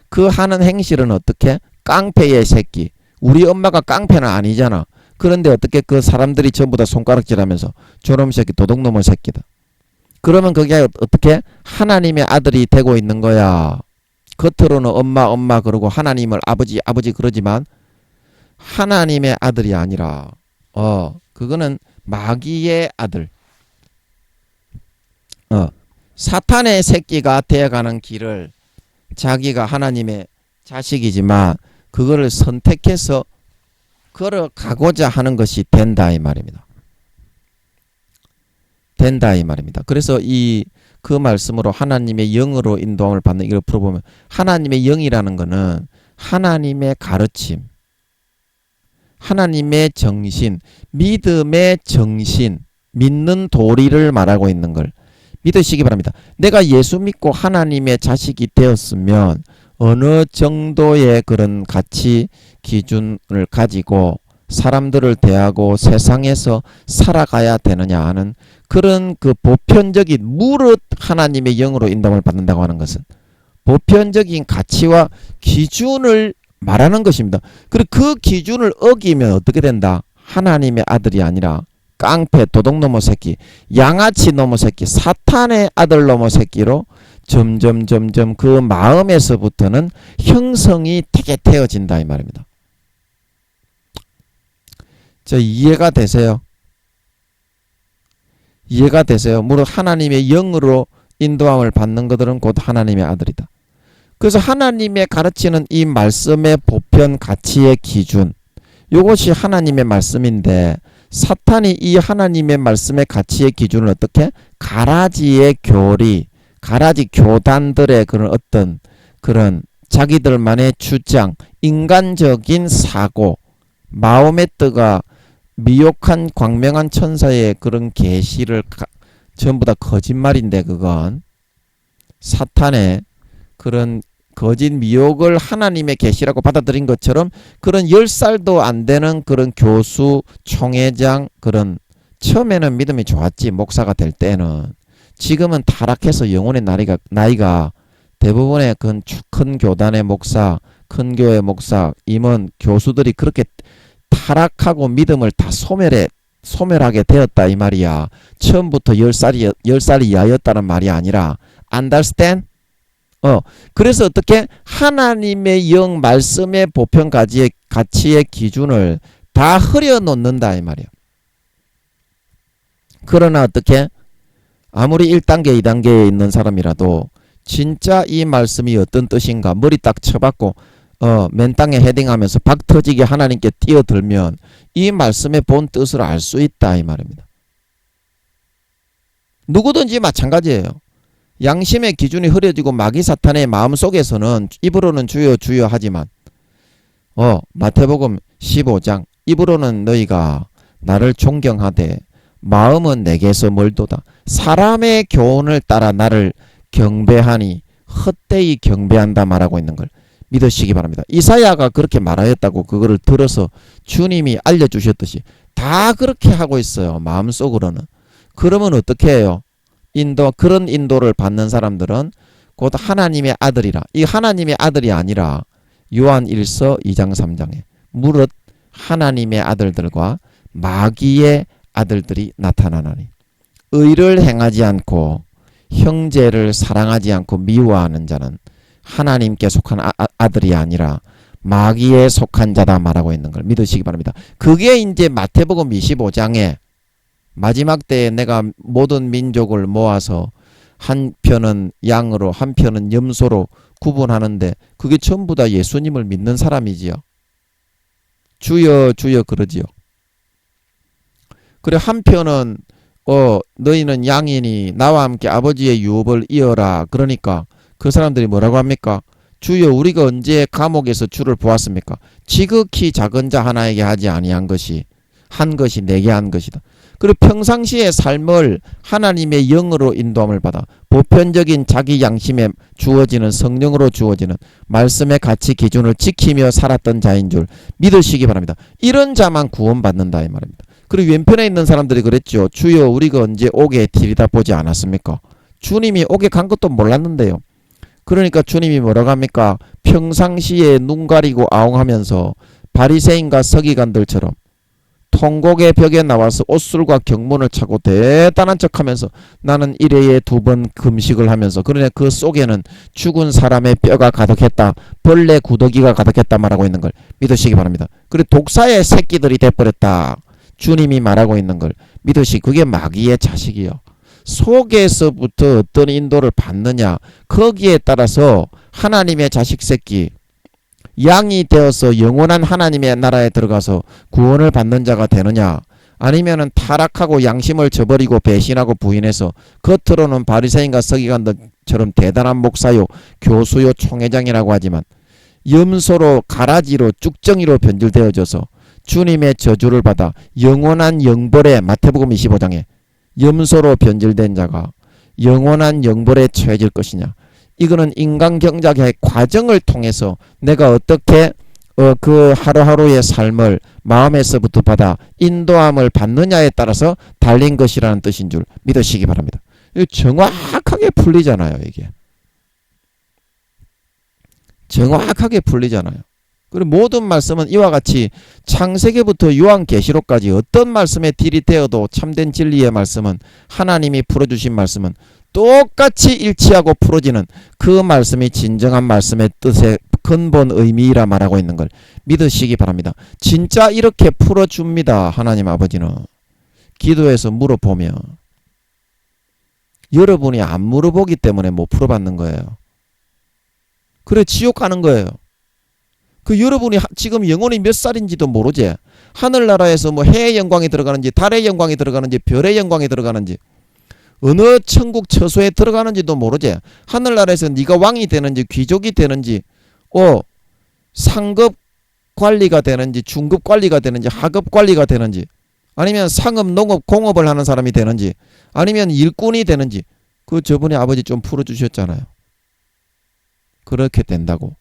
[SPEAKER 1] 그 하는 행실은 어떻게? 깡패의 새끼. 우리 엄마가 깡패는 아니잖아. 그런데 어떻게 그 사람들이 전부 다 손가락질하면서 저놈 새끼 도둑놈의 새끼다. 그러면 그게 어떻게? 하나님의 아들이 되고 있는 거야. 겉으로는 엄마 그러고 하나님을 아버지 그러지만 하나님의 아들이 아니라 그거는 마귀의 아들. 사탄의 새끼가 되어가는 길을 자기가 하나님의 자식이지만 그거를 선택해서 걸어가고자 하는 것이 된다 이 말입니다. 된다 이 말입니다. 그래서 그 말씀으로 하나님의 영으로 인도함을 받는 이걸 풀어보면 하나님의 영이라는 것은 하나님의 가르침, 하나님의 정신, 믿음의 정신, 믿는 도리를 말하고 있는 걸 믿으시기 바랍니다. 내가 예수 믿고 하나님의 자식이 되었으면 어느 정도의 그런 가치 기준을 가지고 사람들을 대하고 세상에서 살아가야 되느냐 하는 그런 그 보편적인 무릇 하나님의 영으로 인도함을 받는다고 하는 것은 보편적인 가치와 기준을 말하는 것입니다. 그리고 그 기준을 어기면 어떻게 된다? 하나님의 아들이 아니라 깡패 도둑놈의 새끼, 양아치 놈의 새끼, 사탄의 아들 놈의 새끼로 점점 그 마음에서부터는 형성이 되게 되어진다 이 말입니다. 이해가 되세요? 이해가 되세요? 무릇 하나님의 영으로 인도함을 받는 것들은 곧 하나님의 아들이다. 그래서 하나님의 가르치는 이 말씀의 보편 가치의 기준, 이것이 하나님의 말씀인데 사탄이 이 하나님의 말씀의 가치의 기준을 어떻게? 가라지의 교리, 가라지 교단들의 그런 어떤 그런 자기들만의 주장, 인간적인 사고, 마음의 뜨가 미혹한 광명한 천사의 그런 계시를 전부 다 거짓말인데 그건 사탄의 그런 거짓 미혹을 하나님의 계시라고 받아들인 것처럼 그런 10살도 안 되는 그런 교수, 총회장 그런 처음에는 믿음이 좋았지 목사가 될 때는 지금은 타락해서 영혼의 나이가 대부분의 큰 교단의 목사, 큰 교회 목사, 임원, 교수들이 그렇게 타락하고 믿음을 다 소멸하게 되었다 이 말이야. 처음부터 10살이 이하였다는 말이 아니라 understand? 그래서 어떻게 하나님의 영 말씀의 보편 가치의 기준을 다 흐려놓는다 이 말이야. 그러나 어떻게 아무리 1단계 2단계에 있는 사람이라도 진짜 이 말씀이 어떤 뜻인가 머리 딱 쳐박고 맨 땅에 헤딩하면서 박 터지게 하나님께 뛰어들면 이 말씀의 본 뜻을 알 수 있다 이 말입니다. 누구든지 마찬가지예요. 양심의 기준이 흐려지고 마귀 사탄의 마음속에서는 입으로는 주여 주여 하지만 마태복음 15장 입으로는 너희가 나를 존경하되 마음은 내게서 멀도다. 사람의 교훈을 따라 나를 경배하니 헛되이 경배한다 말하고 있는 걸 믿으시기 바랍니다. 이사야가 그렇게 말하였다고 그거를 들어서 주님이 알려주셨듯이 다 그렇게 하고 있어요. 마음속으로는. 그러면 어떻게 해요? 그런 인도를 받는 사람들은 곧 하나님의 아들이라. 이 하나님의 아들이 아니라 요한 1서 2장 3장에 무릇 하나님의 아들들과 마귀의 아들들이 나타나나니 의를 행하지 않고 형제를 사랑하지 않고 미워하는 자는 하나님께 속한 아들이 아니라 마귀에 속한 자다 말하고 있는 걸 믿으시기 바랍니다. 그게 이제 마태복음 25장에 마지막 때에 내가 모든 민족을 모아서 한 편은 양으로 한 편은 염소로 구분하는데 그게 전부 다 예수님을 믿는 사람이지요. 주여 주여 그러지요. 그래 한 편은 너희는 양이니 나와 함께 아버지의 유업을 이어라. 그러니까 그 사람들이 뭐라고 합니까? 주여 우리가 언제 감옥에서 주를 보았습니까? 지극히 작은 자 하나에게 하지 아니한 것이 한 것이 내게 한 것이다. 그리고 평상시의 삶을 하나님의 영으로 인도함을 받아 보편적인 자기 양심에 주어지는 성령으로 주어지는 말씀의 가치 기준을 지키며 살았던 자인 줄 믿으시기 바랍니다. 이런 자만 구원받는다 이 말입니다. 그리고 왼편에 있는 사람들이 그랬죠. 주여 우리가 언제 옥에 들이다보지 않았습니까? 주님이 옥에 간 것도 몰랐는데요. 그러니까 주님이 뭐라고 합니까? 평상시에 눈 가리고 아웅하면서 바리새인과 서기관들처럼 통곡의 벽에 나와서 옷술과 경문을 차고 대단한 척하면서 나는 일회에 2번 금식을 하면서 그러나 그 속에는 죽은 사람의 뼈가 가득했다. 벌레 구더기가 가득했다 말하고 있는 걸 믿으시기 바랍니다. 그리고 독사의 새끼들이 돼버렸다. 주님이 말하고 있는 걸 믿으시기 그게 마귀의 자식이요. 속에서부터 어떤 인도를 받느냐 거기에 따라서 하나님의 자식 새끼 양이 되어서 영원한 하나님의 나라에 들어가서 구원을 받는 자가 되느냐 아니면은 타락하고 양심을 저버리고 배신하고 부인해서 겉으로는 바리새인과 서기관들처럼 대단한 목사요 교수요 총회장이라고 하지만 염소로 가라지로 쭉정이로 변질되어져서 주님의 저주를 받아 영원한 영벌에 마태복음 25장에 염소로 변질된 자가 영원한 영벌에 처해질 것이냐. 이거는 인간 경작의 과정을 통해서 내가 어떻게 그 하루하루의 삶을 마음에서부터 받아 인도함을 받느냐에 따라서 달린 것이라는 뜻인 줄 믿으시기 바랍니다. 정확하게 풀리잖아요. 이게 정확하게 풀리잖아요. 그리고 모든 말씀은 이와 같이 창세기부터 요한계시록까지 어떤 말씀에 들이대어도 참된 진리의 말씀은 하나님이 풀어주신 말씀은 똑같이 일치하고 풀어지는 그 말씀이 진정한 말씀의 뜻의 근본 의미이라 말하고 있는 걸 믿으시기 바랍니다. 진짜 이렇게 풀어줍니다. 하나님 아버지는. 기도해서 물어보면 여러분이 안 물어보기 때문에 못 풀어받는 거예요. 그래 지옥 가는 거예요. 그 여러분이 지금 영혼이 몇 살인지도 모르지. 하늘나라에서 뭐 해의 영광이 들어가는지 달의 영광이 들어가는지 별의 영광이 들어가는지 어느 천국 처소에 들어가는지도 모르지. 하늘나라에서 네가 왕이 되는지 귀족이 되는지 상급 관리가 되는지 중급 관리가 되는지 하급 관리가 되는지 아니면 상업 농업 공업을 하는 사람이 되는지 아니면 일꾼이 되는지 그 저번에 아버지 좀 풀어주셨잖아요. 그렇게 된다고.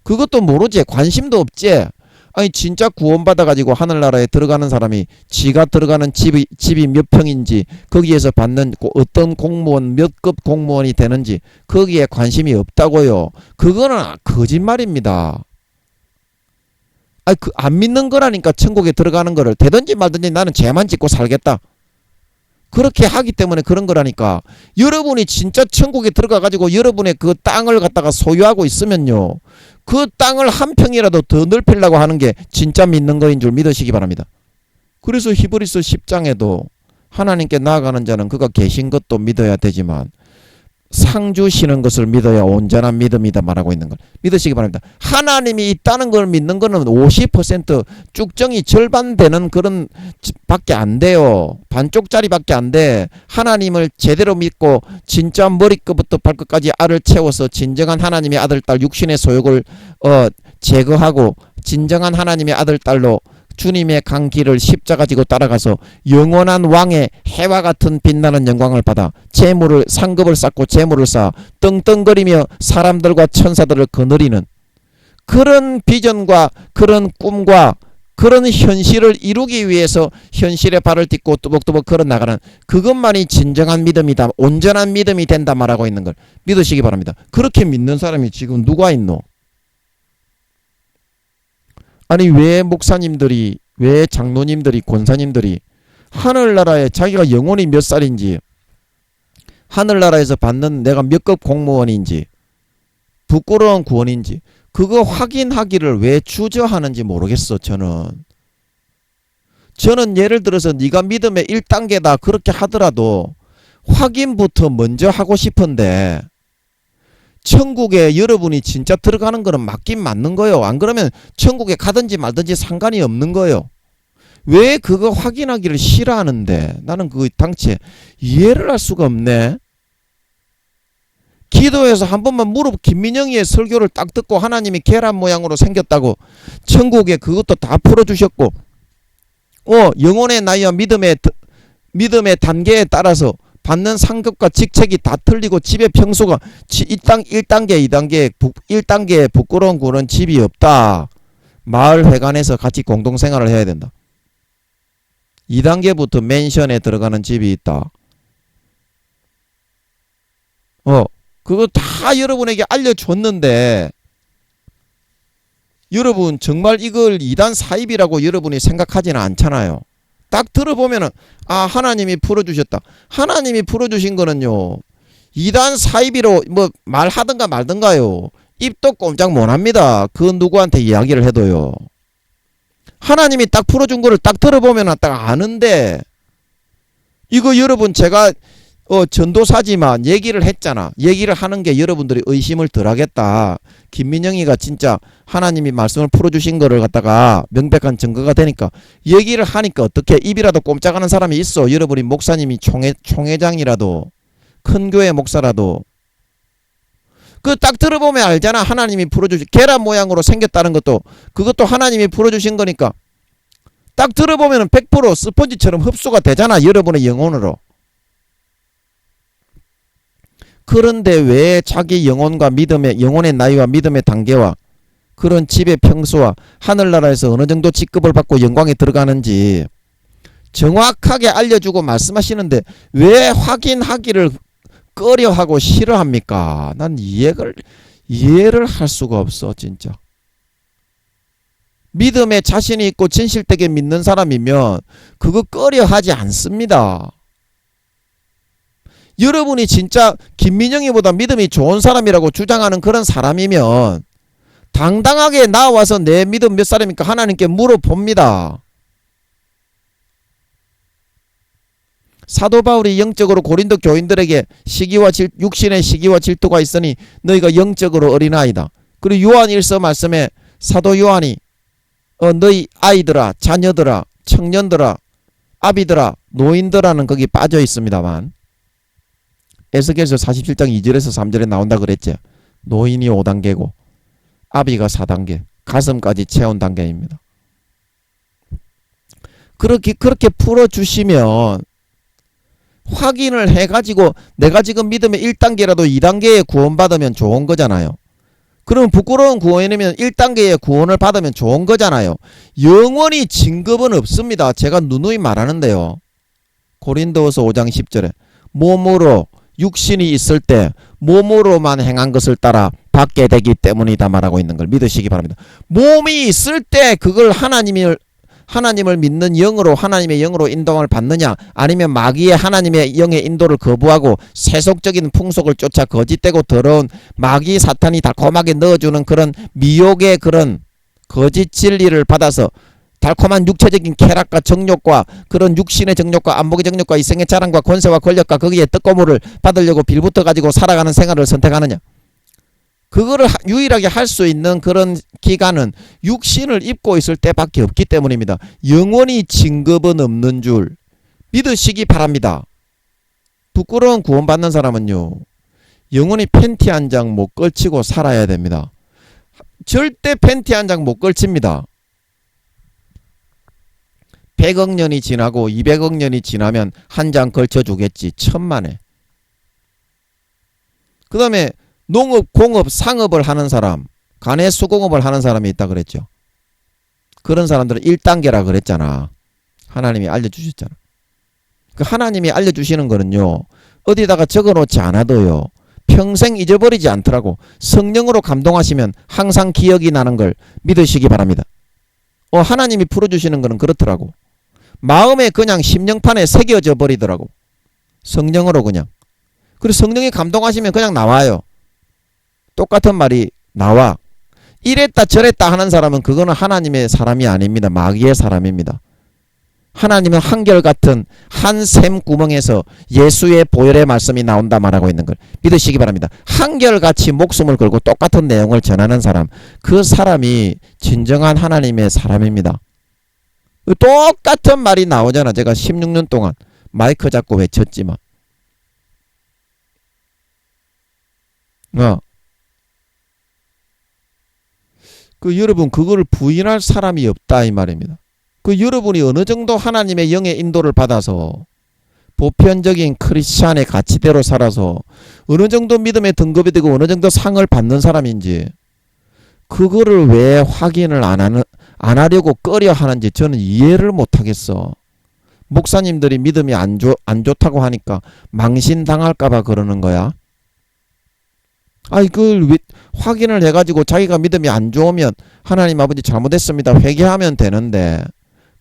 [SPEAKER 1] 그것도 모르지. 관심도 없지. 아니 진짜 구원받아가지고 하늘나라에 들어가는 사람이 지가 들어가는 집이 몇 평인지 거기에서 받는 어떤 공무원 몇 급 공무원이 되는지 거기에 관심이 없다고요. 그거는 거짓말입니다. 안 믿는 거라니까. 천국에 들어가는 거를 되든지 말든지 나는 죄만 짓고 살겠다. 그렇게 하기 때문에 그런 거라니까. 여러분이 진짜 천국에 들어가가지고 여러분의 그 땅을 갖다가 소유하고 있으면요. 그 땅을 한 평이라도 더 넓히려고 하는 게 진짜 믿는 거인 줄 믿으시기 바랍니다. 그래서 히브리서 10장에도 하나님께 나아가는 자는 그가 계신 것도 믿어야 되지만 상 주시는 것을 믿어야 온전한 믿음이다 말하고 있는 걸 믿으시기 바랍니다. 하나님이 있다는 걸 믿는 거는 50% 쭉정이 절반 되는 그런 밖에 안 돼요. 반쪽짜리밖에 안 돼. 하나님을 제대로 믿고 진짜 머리끝부터 발끝까지 알을 채워서 진정한 하나님의 아들 딸 육신의 소욕을 제거하고 진정한 하나님의 아들 딸로 주님의 간 길을 십자가 지고 따라가서 영원한 왕의 해와 같은 빛나는 영광을 받아 상급을 쌓고 재물을 쌓아 떵떵거리며 사람들과 천사들을 거느리는 그런 비전과 그런 꿈과 그런 현실을 이루기 위해서 현실에 발을 딛고 뚜벅뚜벅 걸어 나가는 그것만이 진정한 믿음이다. 온전한 믿음이 된다 말하고 있는 걸 믿으시기 바랍니다. 그렇게 믿는 사람이 지금 누가 있노? 아니 왜 목사님들이, 왜 장로님들이, 권사님들이 하늘나라에 자기가 영혼이 몇 살인지, 하늘나라에서 받는 내가 몇 급 공무원인지, 부끄러운 구원인지 그거 확인하기를 왜 주저하는지 모르겠어. 저는 예를 들어서 네가 믿음의 1단계다 그렇게 하더라도 확인부터 먼저 하고 싶은데, 천국에 여러분이 진짜 들어가는 거는 맞긴 맞는 거예요. 안 그러면 천국에 가든지 말든지 상관이 없는 거예요. 왜 그거 확인하기를 싫어하는데? 나는 그 당체 이해를 할 수가 없네. 기도해서 한 번만 김민영이의 설교를 딱 듣고 하나님이 계란 모양으로 생겼다고 천국에 그것도 다 풀어주셨고, 영혼의 나이와 믿음의 단계에 따라서 받는 상급과 직책이 다 틀리고 집의 평수가 1단계 2단계 1단계 부끄러운 구는 집이 없다. 마을 회관에서 같이 공동생활을 해야 된다. 2단계부터 맨션에 들어가는 집이 있다. 그거 다 여러분에게 알려줬는데 여러분 정말 이걸 2단 사입이라고 여러분이 생각하지는 않잖아요. 딱 들어보면은 하나님이 풀어주셨다. 하나님이 풀어주신 거는요 2단 사입이로 뭐 말하든가 말든가요. 입도 꼼짝 못합니다. 그 누구한테 이야기를 해도요. 하나님이 딱 풀어준 거를 딱 들어보면은 딱 아는데, 이거 여러분 제가 전도사지만 얘기를 했잖아. 얘기를 하는 게 여러분들이 의심을 덜 하겠다. 김민영이가 진짜 하나님이 말씀을 풀어주신 거를 갖다가 명백한 증거가 되니까 얘기를 하니까 어떻게 입이라도 꼼짝하는 사람이 있어. 여러분이 목사님이 총회장이라도 큰 교회 목사라도 그 딱 들어보면 알잖아. 하나님이 풀어주신 계란 모양으로 생겼다는 것도 그것도 하나님이 풀어주신 거니까 딱 들어보면 100% 스펀지처럼 흡수가 되잖아. 여러분의 영혼으로. 그런데 왜 자기 영혼과 영혼의 나이와 믿음의 단계와 그런 집의 평수와 하늘나라에서 어느 정도 직급을 받고 영광에 들어가는지 정확하게 알려주고 말씀하시는데 왜 확인하기를 꺼려하고 싫어합니까? 난 이해를 할 수가 없어 진짜. 믿음에 자신이 있고 진실되게 믿는 사람이면 그거 꺼려하지 않습니다. 여러분이 진짜 김민영이보다 믿음이 좋은 사람이라고 주장하는 그런 사람이면 당당하게 나와서 내 믿음 몇 살입니까? 하나님께 물어봅니다. 사도 바울이 영적으로 고린도 교인들에게 육신의 시기와 질투가 있으니 너희가 영적으로 어린아이다. 그리고 요한일서 말씀에 사도 요한이 너희 아이들아, 자녀들아, 청년들아, 아비들아, 노인들아는 거기 빠져 있습니다만 에스겔서 47장 2절에서 3절에 나온다 그랬죠. 노인이 5단계고 아비가 4단계, 가슴까지 채운 단계입니다. 그렇게 풀어주시면 확인을 해가지고 내가 지금 믿음의 1단계라도 2단계에 구원받으면 좋은 거잖아요. 그럼 부끄러운 구원이면 1단계의 구원을 받으면 좋은 거잖아요. 영원히 진급은 없습니다. 제가 누누이 말하는데요. 고린도후서 5장 10절에 몸으로 육신이 있을 때 몸으로만 행한 것을 따라 받게 되기 때문이다 말하고 있는 걸 믿으시기 바랍니다. 몸이 있을 때 그걸 하나님을 믿는 영으로 하나님의 영으로 인도함을 받느냐, 아니면 마귀의 하나님의 영의 인도를 거부하고 세속적인 풍속을 쫓아 거짓되고 더러운 마귀 사탄이 달콤하게 넣어주는 그런 미혹의 그런 거짓 진리를 받아서 달콤한 육체적인 쾌락과 정욕과 그런 육신의 정욕과 안목의 정욕과 이생의 자랑과 권세와 권력과 거기에 떡고물을 받으려고 빌붙어 가지고 살아가는 생활을 선택하느냐, 그거를 유일하게 할 수 있는 그런 기간은 육신을 입고 있을 때밖에 없기 때문입니다. 영원히 진급은 없는 줄 믿으시기 바랍니다. 부끄러운 구원받는 사람은요, 영원히 팬티 한 장 못 걸치고 살아야 됩니다. 절대 팬티 한 장 못 걸칩니다. 100억 년이 지나고 200억 년이 지나면 한 장 걸쳐주겠지. 천만에. 그 다음에 농업, 공업, 상업을 하는 사람, 간의 수공업을 하는 사람이 있다 그랬죠. 그런 사람들은 1단계라 그랬잖아. 하나님이 알려주셨잖아. 그 하나님이 알려주시는 거는요, 어디다가 적어놓지 않아도요, 평생 잊어버리지 않더라고. 성령으로 감동하시면 항상 기억이 나는 걸 믿으시기 바랍니다. 하나님이 풀어주시는 거는 그렇더라고. 마음에 그냥 심령판에 새겨져 버리더라고. 성령으로 그냥. 그리고 성령이 감동하시면 그냥 나와요. 똑같은 말이 나와. 이랬다 저랬다 하는 사람은 그거는 하나님의 사람이 아닙니다. 마귀의 사람입니다. 하나님은 한결같은 한 샘 구멍에서 예수의 보혈의 말씀이 나온다 말하고 있는 걸 믿으시기 바랍니다. 한결같이 목숨을 걸고 똑같은 내용을 전하는 사람, 그 사람이 진정한 하나님의 사람입니다. 똑같은 말이 나오잖아. 제가 16년 동안 마이크 잡고 외쳤지만. 여러분 그거를 부인할 사람이 없다 이 말입니다. 여러분이 어느 정도 하나님의 영의 인도를 받아서 보편적인 크리스찬의 가치대로 살아서 어느 정도 믿음의 등급이 되고 어느 정도 상을 받는 사람인지 그거를 왜 확인을 안 하려고 꺼려 하는지 저는 이해를 못하겠어. 목사님들이 믿음이 안 좋다고 하니까 망신당할까봐 그러는 거야. 그걸 왜 확인을 해가지고 자기가 믿음이 안 좋으면 하나님 아버지 잘못했습니다 회개하면 되는데,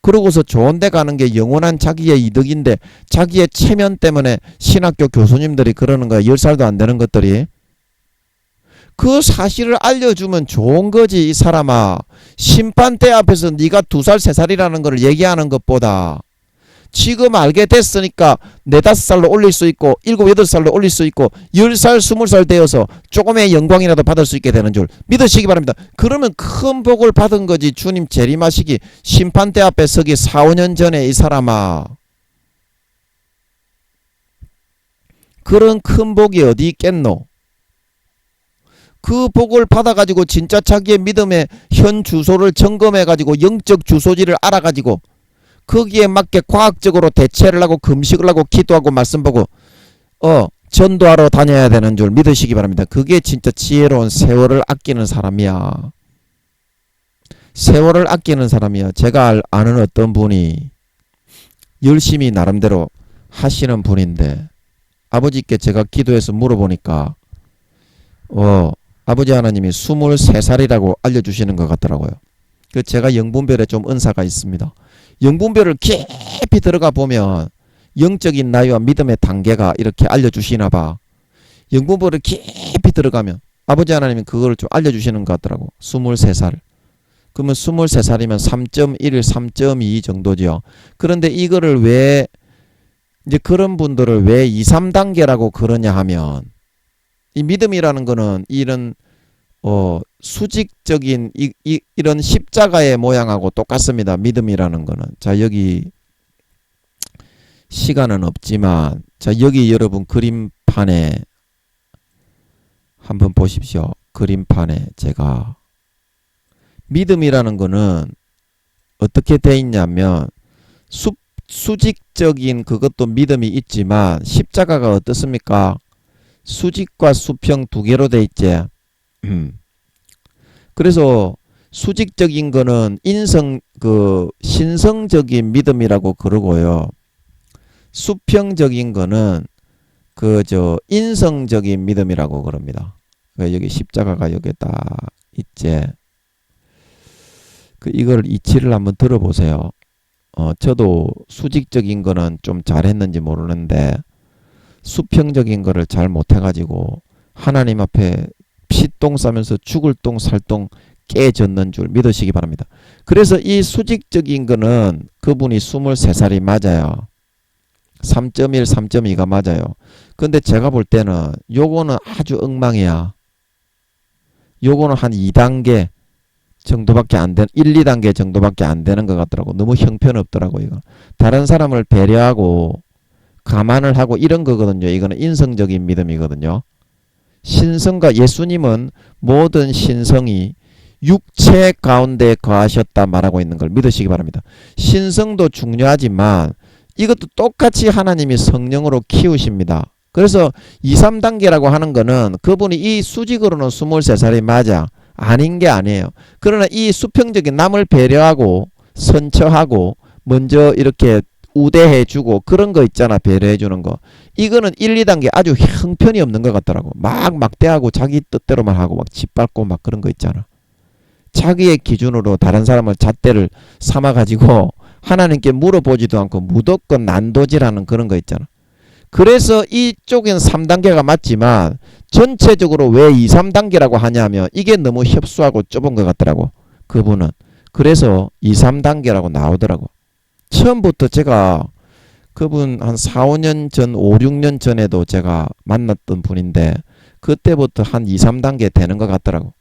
[SPEAKER 1] 그러고서 좋은 데 가는 게 영원한 자기의 이득인데 자기의 체면 때문에 신학교 교수님들이 그러는 거야. 10살도 안 되는 것들이. 그 사실을 알려주면 좋은 거지 이 사람아. 심판대 앞에서 네가 2살 3살이라는 걸 얘기하는 것보다 지금 알게 됐으니까 4, 5살로 올릴 수 있고 7, 8살로 올릴 수 있고 10살, 20살 되어서 조금의 영광이라도 받을 수 있게 되는 줄 믿으시기 바랍니다. 그러면 큰 복을 받은 거지. 주님 재림하시기 심판대 앞에 서기 4, 5년 전에 이 사람아. 그런 큰 복이 어디 있겠노? 그 복을 받아가지고 진짜 자기의 믿음의 현 주소를 점검해가지고 영적 주소지를 알아가지고 거기에 맞게 과학적으로 대체를 하고 금식을 하고 기도하고 말씀 보고 전도하러 다녀야 되는 줄 믿으시기 바랍니다. 그게 진짜 지혜로운 세월을 아끼는 사람이야. 세월을 아끼는 사람이야. 제가 아는 어떤 분이 열심히 나름대로 하시는 분인데 아버지께 제가 기도해서 물어보니까 아버지 하나님이 23살이라고 알려주시는 것 같더라고요. 제가 영분별에 좀 은사가 있습니다. 영분별을 깊이 들어가 보면 영적인 나이와 믿음의 단계가 이렇게 알려주시나 봐. 영분별을 깊이 들어가면 아버지 하나님이 그걸 좀 알려주시는 것 같더라고. 23살. 그러면 23살이면 3.1, 3.2 정도죠. 그런데 이거를 왜 이제 그런 분들을 왜 2, 3단계라고 그러냐 하면 이 믿음이라는 거는 이런 수직적인 이런 십자가의 모양하고 똑같습니다. 믿음이라는 거는. 자, 여기 시간은 없지만 자, 여기 여러분 그림판에 한번 보십시오. 그림판에 제가 믿음이라는 거는 어떻게 돼 있냐면 수직적인 그것도 믿음이 있지만 십자가가 어떻습니까? 수직과 수평 두 개로 돼 있지. 그래서 수직적인 거는 신성적인 믿음이라고 그러고요. 수평적인 거는 인성적인 믿음이라고 그럽니다. 여기 십자가가 여기 딱 있지. 이걸 이치를 한번 들어보세요. 저도 수직적인 거는 좀 잘했는지 모르는데 수평적인 거를 잘 못해가지고 하나님 앞에 피똥 싸면서 죽을 똥 살똥 깨졌는 줄 믿으시기 바랍니다. 그래서 이 수직적인 거는 그분이 23살이 맞아요. 3.1, 3.2가 맞아요. 근데 제가 볼 때는 요거는 아주 엉망이야. 요거는 한 2단계 정도밖에 안 된, 1, 2단계 정도밖에 안 되는 것 같더라고. 너무 형편없더라고, 이거. 다른 사람을 배려하고 감안을 하고 이런 거거든요. 이거는 인성적인 믿음이거든요. 신성과 예수님은 모든 신성이 육체 가운데 거하셨다 말하고 있는 걸 믿으시기 바랍니다. 신성도 중요하지만 이것도 똑같이 하나님이 성령으로 키우십니다. 그래서 2, 3단계라고 하는 거는 그분이 이 수직으로는 23살이 맞아. 아닌 게 아니에요. 그러나 이 수평적인 남을 배려하고 선처하고 먼저 이렇게 우대해주고 그런 거 있잖아. 배려해주는 거. 이거는 1, 2단계 아주 형편이 없는 것 같더라고. 막 막대하고 자기 뜻대로만 하고 막 짓밟고 막 그런 거 있잖아. 자기의 기준으로 다른 사람을 잣대를 삼아가지고 하나님께 물어보지도 않고 무조건 난도질하는 그런 거 있잖아. 그래서 이쪽엔 3단계가 맞지만 전체적으로 왜 2, 3단계라고 하냐면 이게 너무 협소하고 좁은 것 같더라고. 그분은. 그래서 2, 3단계라고 나오더라고. 처음부터 제가 그분 한 4, 5년 전, 5, 6년 전에도 제가 만났던 분인데 그때부터 한 2, 3단계 되는 것 같더라고.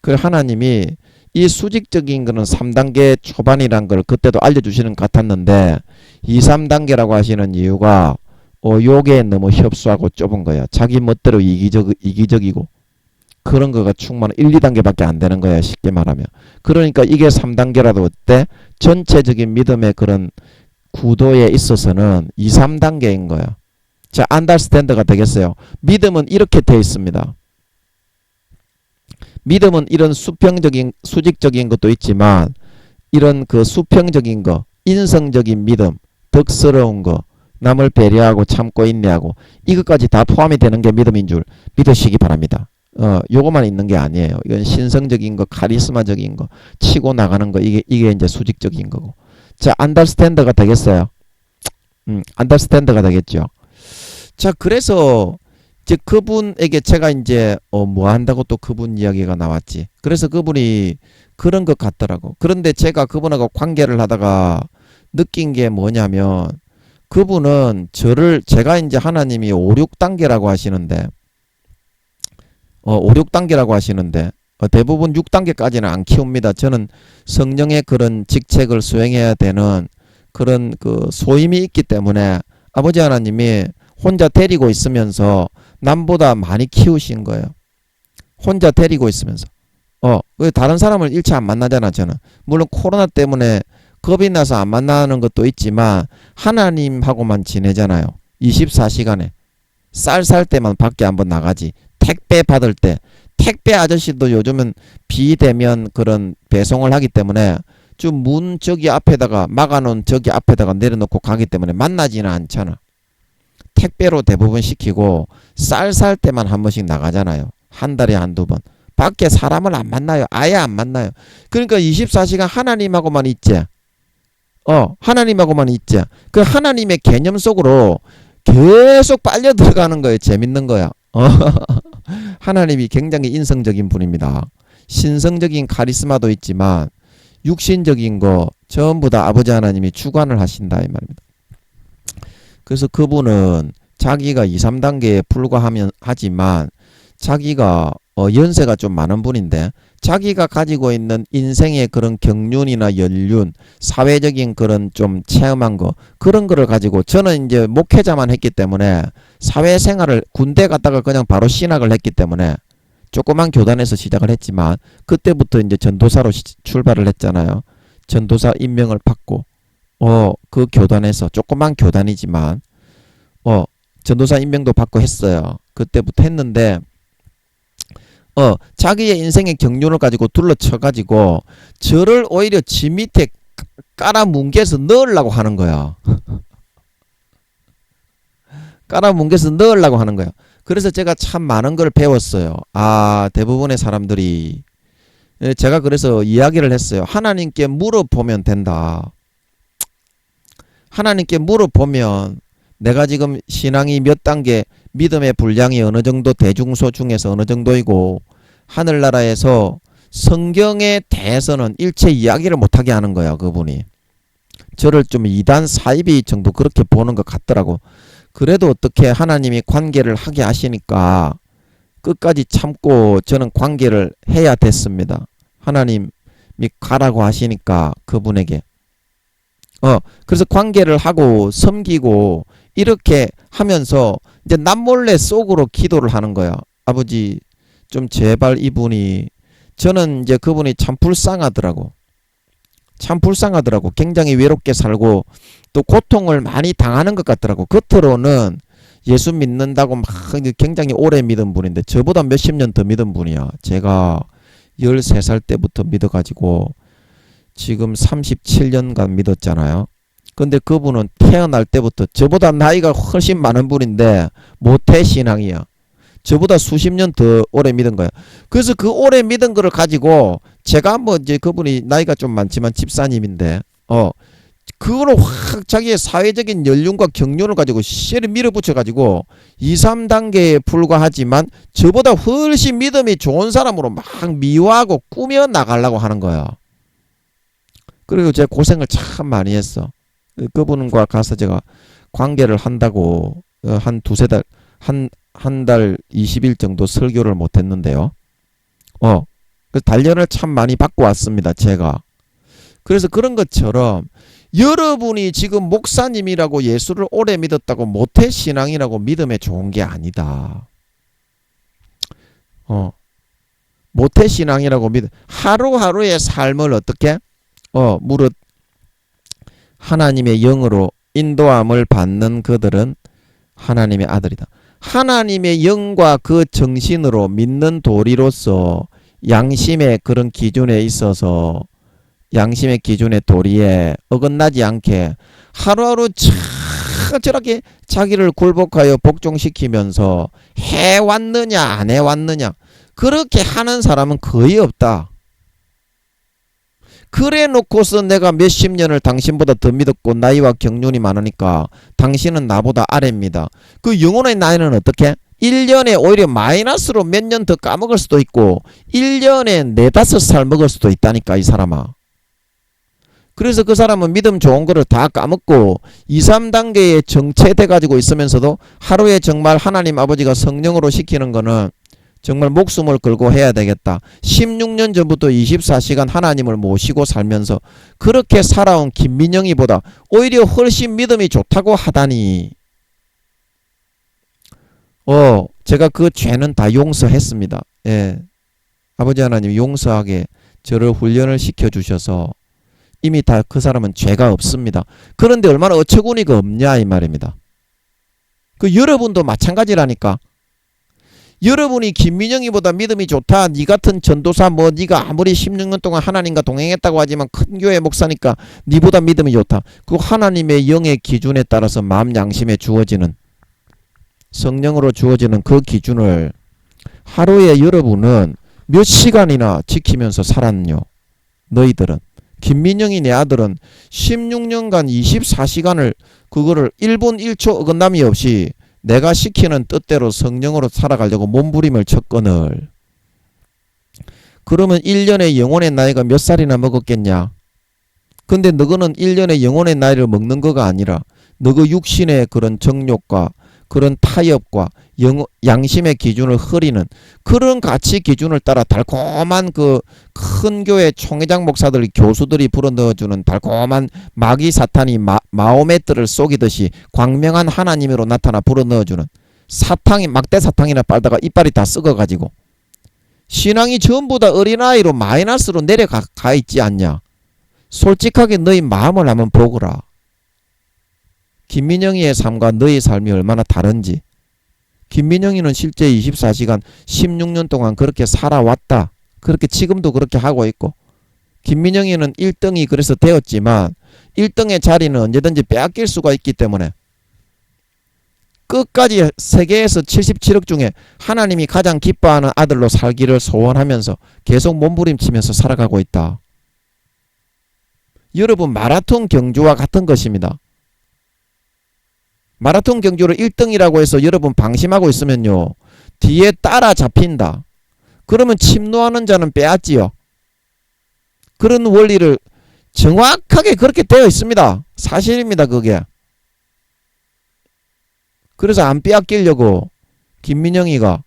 [SPEAKER 1] 그 하나님이 이 수직적인 거는 3단계 초반이란 걸 그때도 알려주시는 것 같았는데 2, 3단계라고 하시는 이유가 요게 너무 협소하고 좁은 거야. 자기 멋대로 이기적이고 그런 거가 충분한 1, 2단계밖에 안 되는 거야. 쉽게 말하면. 그러니까 이게 3단계라도 어때? 전체적인 믿음의 그런 구도에 있어서는 2, 3단계인 거야. 자, 안달스탠드가 되겠어요. 믿음은 이렇게 돼 있습니다. 믿음은 이런 수평적인 수직적인 것도 있지만 이런 그 수평적인 거, 인성적인 믿음, 덕스러운 거, 남을 배려하고 참고 인내하고 이것까지 다 포함이 되는 게 믿음인 줄 믿으시기 바랍니다. 요거만 있는 게 아니에요. 이건 신성적인 거, 카리스마적인 거, 치고 나가는 거, 이게 이제 수직적인 거고. 자, 안달스탠드가 되겠어요. 안달스탠드가 되겠죠. 자, 그래서 이제 그분에게 제가 이제 뭐 한다고 또 그분 이야기가 나왔지. 그래서 그분이 그런 것 같더라고. 그런데 제가 그분하고 관계를 하다가 느낀 게 뭐냐면 그분은 제가 이제 하나님이 5, 6단계라고 하시는데 5, 6단계라고 하시는데 대부분 6단계까지는 안 키웁니다. 저는 성령의 그런 직책을 수행해야 되는 그런 그 소임이 있기 때문에 아버지 하나님이 혼자 데리고 있으면서 남보다 많이 키우신 거예요. 혼자 데리고 있으면서. 다른 사람을 일체 안 만나잖아, 저는. 물론 코로나 때문에 겁이 나서 안 만나는 것도 있지만 하나님하고만 지내잖아요. 24시간에. 쌀 살 때만 밖에 한번 나가지. 택배 받을 때. 택배 아저씨도 요즘은 비 되면 그런 배송을 하기 때문에 좀 문 저기 앞에다가 막아놓은 저기 앞에다가 내려놓고 가기 때문에 만나지는 않잖아. 택배로 대부분 시키고 쌀 살 때만 한 번씩 나가잖아요. 한 달에 한두 번. 밖에 사람을 안 만나요. 아예 안 만나요. 그러니까 24시간 하나님하고만 있지. 하나님하고만 있지. 그 하나님의 개념 속으로 계속 빨려 들어가는 거예요. 재밌는 거야. 하나님이 굉장히 인성적인 분입니다. 신성적인 카리스마도 있지만 육신적인 거 전부 다 아버지 하나님이 주관을 하신다 이 말입니다. 그래서 그분은 자기가 2, 3단계에 불과하지만 자기가 연세가 좀 많은 분인데 자기가 가지고 있는 인생의 그런 경륜이나 연륜, 사회적인 그런 좀 체험한 거 그런 거를 가지고 저는 이제 목회자만 했기 때문에 사회생활을 군대 갔다가 그냥 바로 신학을 했기 때문에 조그만 교단에서 시작을 했지만 그때부터 이제 전도사로 출발을 했잖아요. 전도사 임명을 받고 그 교단에서 조그만 교단이지만 전도사 임명도 받고 했어요. 그때부터 했는데 자기의 인생의 경륜을 가지고 둘러쳐가지고 저를 오히려 지 밑에 깔아뭉개서 넣으려고 하는 거야. 깔아뭉개서 넣으려고 하는 거야. 그래서 제가 참 많은 걸 배웠어요. 대부분의 사람들이 제가 그래서 이야기를 했어요. 하나님께 물어보면 된다. 하나님께 물어보면 내가 지금 신앙이 몇 단계, 믿음의 분량이 어느 정도, 대중소 중에서 어느 정도이고 하늘나라에서 성경에 대해서는 일체 이야기를 못하게 하는 거야. 그분이. 저를 좀 이단 사이비 정도 그렇게 보는 것 같더라고. 그래도 어떻게 하나님이 관계를 하게 하시니까 끝까지 참고 저는 관계를 해야 됐습니다. 하나님이 가라고 하시니까 그분에게. 그래서 관계를 하고 섬기고 이렇게 하면서 이제 남몰래 속으로 기도를 하는 거야. 아버지 좀 제발 이분이, 저는 이제 그분이 참 불쌍하더라고. 참 불쌍하더라고. 굉장히 외롭게 살고 또 고통을 많이 당하는 것 같더라고. 겉으로는 예수 믿는다고 막 굉장히 오래 믿은 분인데 저보다 몇십 년 더 믿은 분이야. 제가 13살 때부터 믿어가지고 지금 37년간 믿었잖아요. 근데 그분은 태어날 때부터 저보다 나이가 훨씬 많은 분인데 모태신앙이야. 저보다 수십 년 더 오래 믿은 거야. 그래서 그 오래 믿은 거를 가지고 제가 뭐 이제 그분이 나이가 좀 많지만 집사님인데 그거를 확 자기의 사회적인 연륜과 경륜을 가지고 씨를 밀어붙여 가지고 2, 3단계에 불과하지만 저보다 훨씬 믿음이 좋은 사람으로 막 미화하고 꾸며 나가려고 하는 거야. 그리고 제가 고생을 참 많이 했어. 그분과 가서 제가 관계를 한다고 한 두세 달, 한 달 20일 정도 설교를 못 했는데요. 그래서 단련을 참 많이 받고 왔습니다, 제가. 그래서 그런 것처럼 여러분이 지금 목사님이라고 예수를 오래 믿었다고 모태신앙이라고 믿음에 좋은 게 아니다. 모태신앙이라고 하루하루의 삶을 어떻게? 무릇 하나님의 영으로 인도함을 받는 그들은 하나님의 아들이다. 하나님의 영과 그 정신으로 믿는 도리로서 양심의 그런 기준에 있어서 양심의 기준의 도리에 어긋나지 않게 하루하루 저렇게 자기를 굴복하여 복종시키면서 해왔느냐 안 해왔느냐 그렇게 하는 사람은 거의 없다. 그래 놓고서 내가 몇십 년을 당신보다 더 믿었고 나이와 경륜이 많으니까 당신은 나보다 아래입니다. 그 영혼의 나이는 어떻게? 1년에 오히려 마이너스로 몇 년 더 까먹을 수도 있고 1년에 4-5살 먹을 수도 있다니까 이 사람아. 그래서 그 사람은 믿음 좋은 거를 다 까먹고 2, 3단계에 정체돼 가지고 있으면서도 하루에 정말 하나님 아버지가 성령으로 시키는 거는 정말 목숨을 걸고 해야 되겠다. 16년 전부터 24시간 하나님을 모시고 살면서 그렇게 살아온 김민영이보다 오히려 훨씬 믿음이 좋다고 하다니. 제가 그 죄는 다 용서했습니다. 예. 아버지 하나님 용서하게 저를 훈련을 시켜주셔서 이미 다 그 사람은 죄가 없습니다. 그런데 얼마나 어처구니가 없냐 이 말입니다. 그 여러분도 마찬가지라니까. 여러분이 김민영이보다 믿음이 좋다. 니 같은 전도사 니가 아무리 16년 동안 하나님과 동행했다고 하지만 큰 교회 목사니까 니보다 믿음이 좋다. 그 하나님의 영의 기준에 따라서 마음 양심에 주어지는 성령으로 주어지는 그 기준을 하루에 여러분은 몇 시간이나 지키면서 살았뇨. 너희들은. 김민영이 내 아들은 16년간 24시간을 그거를 1분 1초 어긋남이 없이 내가 시키는 뜻대로 성령으로 살아가려고 몸부림을 쳤거늘. 그러면 1년에 영혼의 나이가 몇 살이나 먹었겠냐? 근데 너거는 1년에 영혼의 나이를 먹는 거가 아니라 너그 육신의 그런 정욕과 그런 타협과 양심의 기준을 흐리는 그런 가치 기준을 따라 달콤한 그 큰 교회 총회장 목사들 교수들이 불어넣어주는 달콤한 마귀 사탄이 마호메트를 속이듯이 광명한 하나님으로 나타나 불어넣어주는 사탕이 막대 사탕이나 빨다가 이빨이 다 썩어가지고 신앙이 전부 다 어린아이로 마이너스로 내려가 있지 않냐. 솔직하게 너희 마음을 한번 보거라. 김민영이의 삶과 너의 삶이 얼마나 다른지. 김민영이는 실제 24시간 16년 동안 그렇게 살아왔다. 그렇게 지금도 그렇게 하고 있고 김민영이는 1등이 그래서 되었지만 1등의 자리는 언제든지 빼앗길 수가 있기 때문에 끝까지 세계에서 77억 중에 하나님이 가장 기뻐하는 아들로 살기를 소원하면서 계속 몸부림치면서 살아가고 있다. 여러분 마라톤 경주와 같은 것입니다. 마라톤 경주를 1등이라고 해서 여러분 방심하고 있으면요. 뒤에 따라잡힌다. 그러면 침노하는 자는 빼앗지요. 그런 원리를 정확하게 그렇게 되어 있습니다. 사실입니다. 그게. 그래서 안 빼앗기려고 김민영이가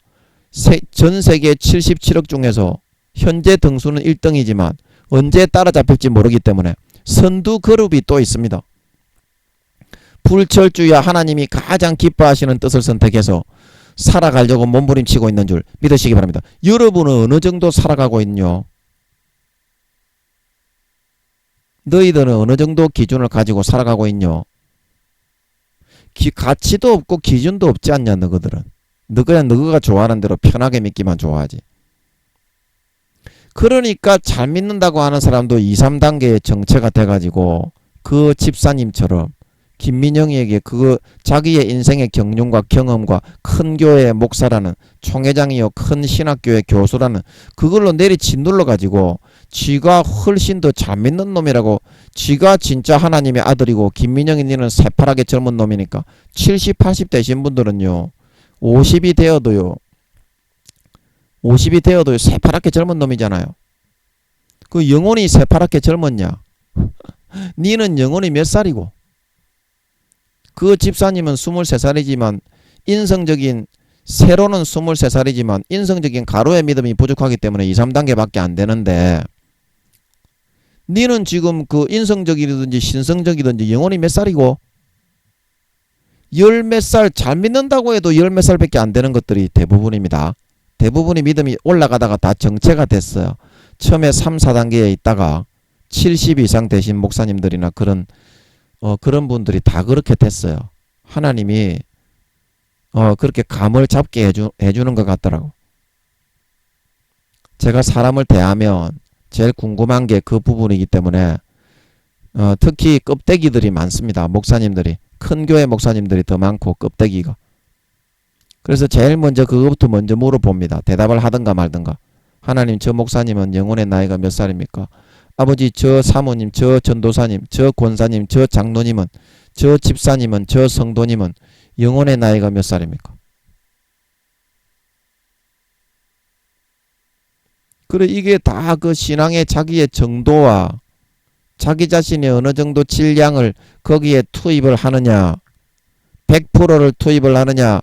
[SPEAKER 1] 전 세계 77억 중에서 현재 등수는 1등이지만 언제 따라잡힐지 모르기 때문에 선두 그룹이 또 있습니다. 불철주야 하나님이 가장 기뻐하시는 뜻을 선택해서 살아가려고 몸부림치고 있는 줄 믿으시기 바랍니다. 여러분은 어느 정도 살아가고 있뇨? 너희들은 어느 정도 기준을 가지고 살아가고 있뇨? 가치도 없고 기준도 없지 않냐 너희들은. 그냥 너희가 좋아하는 대로 편하게 믿기만 좋아하지. 그러니까 잘 믿는다고 하는 사람도 2, 3단계의 정체가 돼가지고 그 집사님처럼 김민영이에게 그 자기의 인생의 경륜과 경험과 큰 교회의 목사라는 총회장이요 큰 신학교의 교수라는 그걸로 내리 짓눌러가지고 지가 훨씬 더 잘 믿는 놈이라고 지가 진짜 하나님의 아들이고 김민영이 니는 새파랗게 젊은 놈이니까 70, 80 되신 분들은요 50이 되어도요 새파랗게 젊은 놈이잖아요. 그 영혼이 새파랗게 젊었냐? 니는 영혼이 몇 살이고? 그 집사님은 23살이지만 인성적인 세로는 23살이지만 인성적인 가로의 믿음이 부족하기 때문에 2, 3단계밖에 안 되는데 니는 지금 그 인성적이든지 신성적이든지 영혼이 몇 살이고 열 몇 살 잘 믿는다고 해도 열 몇 살밖에 안 되는 것들이 대부분입니다. 대부분의 믿음이 올라가다가 다 정체가 됐어요. 처음에 3, 4단계에 있다가 70 이상 되신 목사님들이나 그런 분들이 다 그렇게 됐어요. 하나님이 그렇게 감을 잡게 해주는 것 같더라고. 제가 사람을 대하면 제일 궁금한 게 그 부분이기 때문에 특히 껍데기들이 많습니다. 목사님들이 큰 교회 목사님들이 더 많고 껍데기가. 그래서 제일 먼저 그거부터 먼저 물어봅니다. 대답을 하든가 말든가. 하나님 저 목사님은 영혼의 나이가 몇 살입니까? 아버지 저 사모님 저 전도사님 저 권사님 저 장로님은 저 집사님은 저 성도님은 영혼의 나이가 몇 살입니까? 그래 이게 다 그 신앙의 자기의 정도와 자기 자신의 어느 정도 질량을 거기에 투입을 하느냐 100%를 투입을 하느냐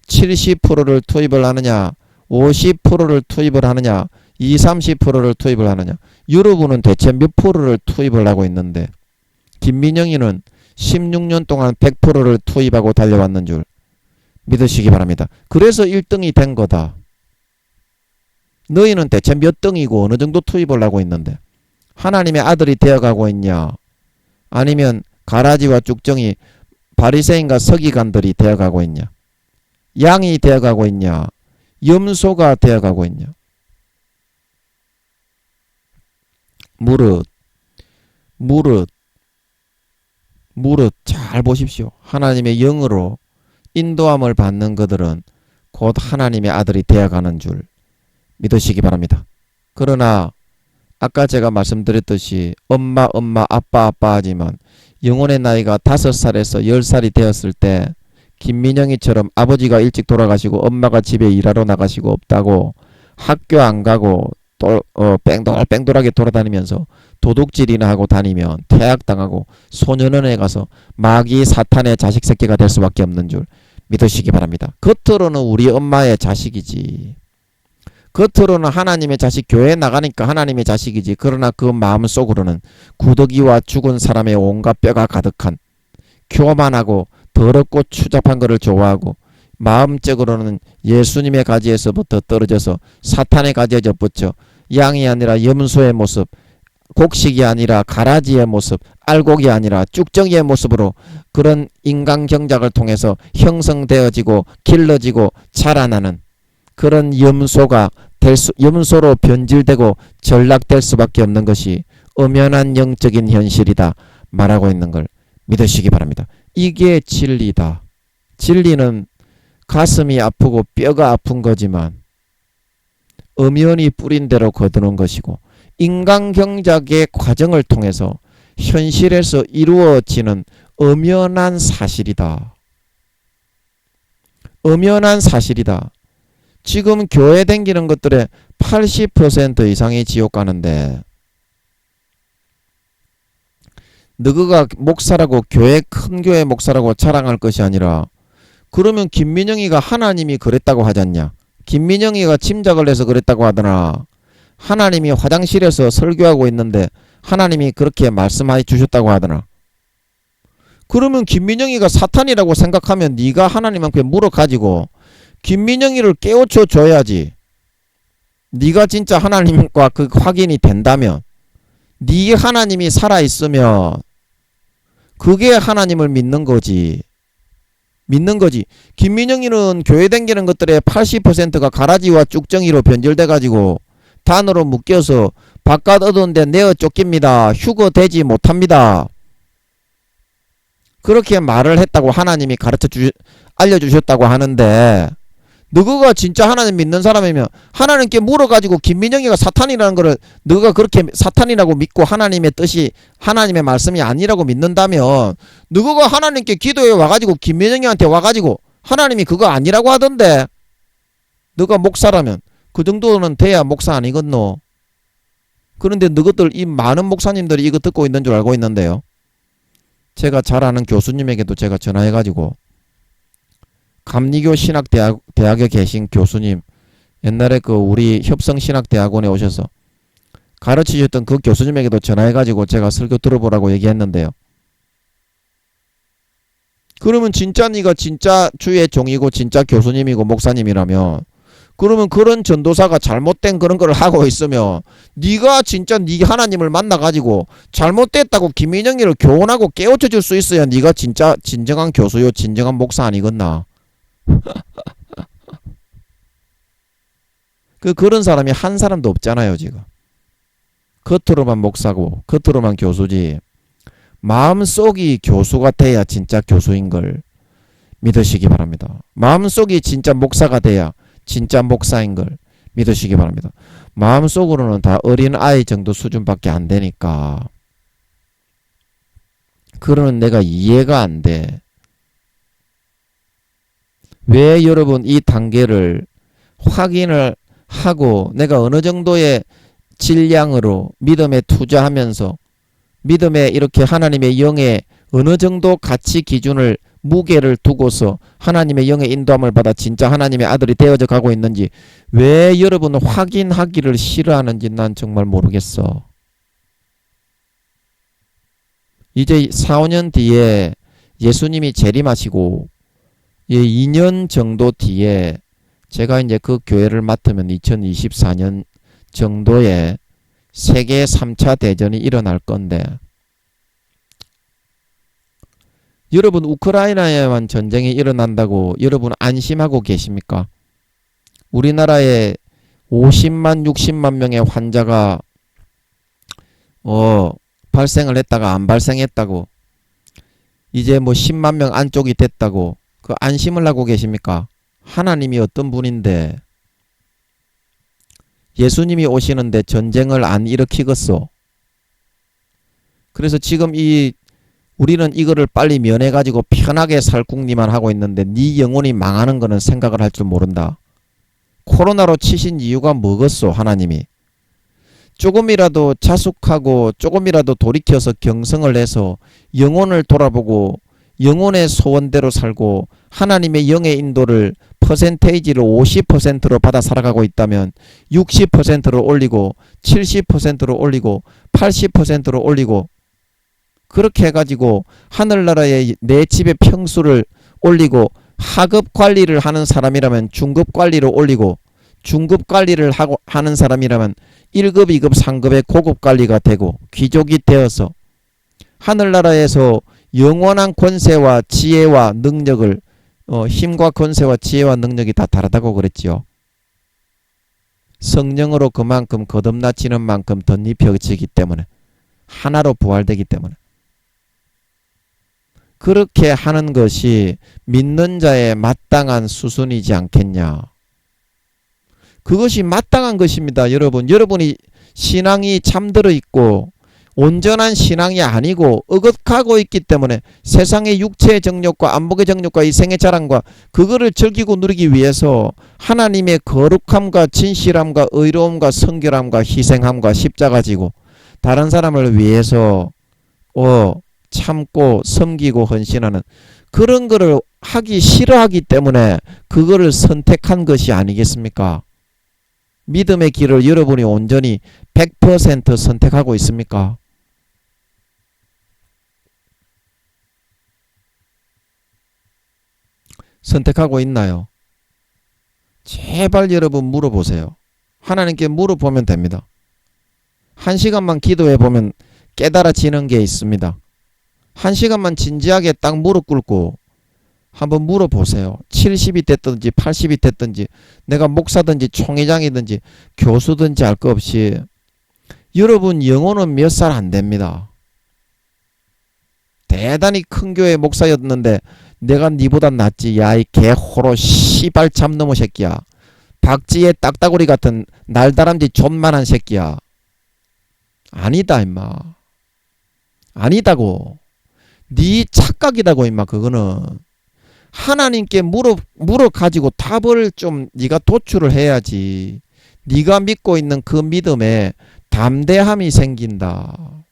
[SPEAKER 1] 70%를 투입을 하느냐 50%를 투입을 하느냐 20, 30%를 투입을 하느냐. 여러분은 대체 몇 프로를 투입을 하고 있는데 김민영이는 16년 동안 100%를 투입하고 달려왔는 줄 믿으시기 바랍니다. 그래서 1등이 된 거다. 너희는 대체 몇 등이고 어느 정도 투입을 하고 있는데 하나님의 아들이 되어가고 있냐 아니면 가라지와 쭉정이 바리새인과 서기관들이 되어가고 있냐 양이 되어가고 있냐 염소가 되어가고 있냐. 무릇 잘 보십시오. 하나님의 영으로 인도함을 받는 그들은 곧 하나님의 아들이 되어가는 줄 믿으시기 바랍니다. 그러나 아까 제가 말씀드렸듯이 엄마 아빠 하지만 영혼의 나이가 5살에서 10살이 되었을 때 김민영이처럼 아버지가 일찍 돌아가시고 엄마가 집에 일하러 나가시고 없다고 학교 안 가고 뺑돌뺑돌하게 돌아다니면서 도둑질이나 하고 다니면 퇴학당하고 소년원에 가서 마귀 사탄의 자식 새끼가 될 수밖에 없는 줄 믿으시기 바랍니다. 겉으로는 우리 엄마의 자식이지. 겉으로는 하나님의 자식 교회에 나가니까 하나님의 자식이지. 그러나 그 마음속으로는 구더기와 죽은 사람의 온갖 뼈가 가득한 교만하고 더럽고 추잡한 것을 좋아하고 마음적으로는 예수님의 가지에서부터 떨어져서 사탄의 가지에 젖붙여 양이 아니라 염소의 모습, 곡식이 아니라 가라지의 모습, 알곡이 아니라 쭉정이의 모습으로 그런 인간 경작을 통해서 형성되어지고 길러지고 자라나는 그런 염소로 변질되고 전락될 수밖에 없는 것이 엄연한 영적인 현실이다 말하고 있는 걸 믿으시기 바랍니다. 이게 진리다. 진리는 가슴이 아프고 뼈가 아픈 거지만 엄연히 뿌린 대로 거두는 것이고 인간 경작의 과정을 통해서 현실에서 이루어지는 엄연한 사실이다. 엄연한 사실이다. 지금 교회 다니는 것들의 80% 이상이 지옥 가는데 너가 목사라고 큰 교회 목사라고 자랑할 것이 아니라 그러면 김민영이가 하나님이 그랬다고 하잖냐. 김민영이가 짐작을 해서 그랬다고 하더나 하나님이 화장실에서 설교하고 있는데 하나님이 그렇게 말씀해 주셨다고 하더나. 그러면 김민영이가 사탄이라고 생각하면 네가 하나님한테 물어가지고 김민영이를 깨우쳐 줘야지. 네가 진짜 하나님과 그 확인이 된다면 네 하나님이 살아있으면 그게 하나님을 믿는 거지. 김민영이는 교회 다니는 것들의 80%가 가라지와 쭉정이로 변질돼가지고 단으로 묶여서 바깥 어두운데 내어 쫓깁니다. 휴거 되지 못합니다. 그렇게 말을 했다고 하나님이 알려주셨다고 하는데, 너가 진짜 하나님 믿는 사람이면 하나님께 물어가지고 김민영이가 사탄이라는 거를 너가 그렇게 사탄이라고 믿고 하나님의 뜻이 하나님의 말씀이 아니라고 믿는다면, 너가 하나님께 기도해 와가지고 김민영이한테 와가지고 하나님이 그거 아니라고 하던데, 너가 목사라면 그 정도는 돼야 목사 아니겠노? 그런데 너희들 이 많은 목사님들이 이거 듣고 있는 줄 알고 있는데요, 제가 잘 아는 교수님에게도 제가 전화해가지고, 감리교 신학대학에 계신 교수님, 옛날에 그 우리 협성신학대학원에 오셔서 가르치셨던 그 교수님에게도 전화해가지고 제가 설교 들어보라고 얘기했는데요. 그러면 진짜 네가 진짜 주의 종이고 진짜 교수님이고 목사님이라면, 그러면 그런 전도사가 잘못된 그런 걸 하고 있으면 네가 진짜 네 하나님을 만나가지고 잘못됐다고 김민영이를 교훈하고 깨우쳐 줄 수 있어야 네가 진짜 진정한 교수요 진정한 목사 아니겠나? 그런 사람이 한 사람도 없잖아요 지금. 겉으로만 목사고 겉으로만 교수지, 마음속이 교수가 돼야 진짜 교수인 걸 믿으시기 바랍니다. 마음속이 진짜 목사가 돼야 진짜 목사인 걸 믿으시기 바랍니다. 마음속으로는 다 어린아이 정도 수준밖에 안 되니까 그러는 내가 이해가 안 돼. 왜 여러분 이 단계를 확인을 하고 내가 어느 정도의 질량으로 믿음에 투자하면서 믿음에 이렇게 하나님의 영에 어느 정도 가치 기준을 무게를 두고서 하나님의 영의 인도함을 받아 진짜 하나님의 아들이 되어져 가고 있는지 왜 여러분은 확인하기를 싫어하는지 난 정말 모르겠어. 이제 4, 5년 뒤에 예수님이 재림하시고 2년 정도 뒤에 제가 이제 그 교회를 맡으면 2024년 정도에 세계 3차 대전이 일어날 건데, 여러분 우크라이나에만 전쟁이 일어난다고 여러분 안심하고 계십니까? 우리나라에 50만 60만 명의 환자가 발생을 했다가 안 발생했다고, 이제 뭐 10만 명 안쪽이 됐다고 그 안심을 하고 계십니까? 하나님이 어떤 분인데 예수님이 오시는데 전쟁을 안 일으키겠소? 그래서 지금 우리는 이거를 빨리 면해가지고 편하게 살 궁리만 하고 있는데 네 영혼이 망하는 거는 생각을 할 줄 모른다. 코로나로 치신 이유가 뭐겠소? 하나님이 조금이라도 자숙하고 조금이라도 돌이켜서 경성을 해서 영혼을 돌아보고 영혼의 소원대로 살고 하나님의 영의 인도를 퍼센테이지를 50%로 받아 살아가고 있다면 60%로 올리고 70%로 올리고 80%로 올리고 그렇게 해가지고 하늘나라의 내 집의 평수를 올리고 하급 관리를 하는 사람이라면 중급 관리로 올리고 중급 관리를 하는 사람이라면 1급, 2급, 3급의 고급 관리가 되고 귀족이 되어서 하늘나라에서 영원한 권세와 지혜와 능력을 힘과 권세와 지혜와 능력이 다 다르다고 그랬지요. 성령으로 그만큼 거듭나치는 만큼 덧입혀지기 때문에 하나로 부활되기 때문에 그렇게 하는 것이 믿는 자의 마땅한 수순이지 않겠냐. 그것이 마땅한 것입니다. 여러분이 신앙이 잠들어 있고 온전한 신앙이 아니고 어긋하고 있기 때문에 세상의 육체의 정욕과 안목의 정욕과 이 생의 자랑과 그거를 즐기고 누리기 위해서 하나님의 거룩함과 진실함과 의로움과 성결함과 희생함과 십자가 지고 다른 사람을 위해서 참고 섬기고 헌신하는 그런 거를 하기 싫어하기 때문에 그거를 선택한 것이 아니겠습니까? 믿음의 길을 여러분이 온전히 100% 선택하고 있습니까? 선택하고 있나요? 제발 여러분 물어보세요. 하나님께 물어보면 됩니다. 1시간만 기도해 보면 깨달아지는 게 있습니다. 1시간만 진지하게 딱 무릎 꿇고 한번 물어보세요. 70이 됐든지 80이 됐든지 내가 목사든지 총회장이든지 교수든지 할 거 없이 여러분 영혼은 몇 살 안 됩니다. 대단히 큰 교회 목사였는데 내가 니보다 낫지. 야, 이 개호로 씨발참 놈의 새끼야. 박쥐의 딱따구리 같은 날다람쥐 존만한 새끼야. 아니다 임마. 아니다고. 네 착각이다고 임마. 그거는 하나님께 물어 가지고 답을 좀 네가 도출을 해야지. 네가 믿고 있는 그 믿음에 담대함이 생긴다.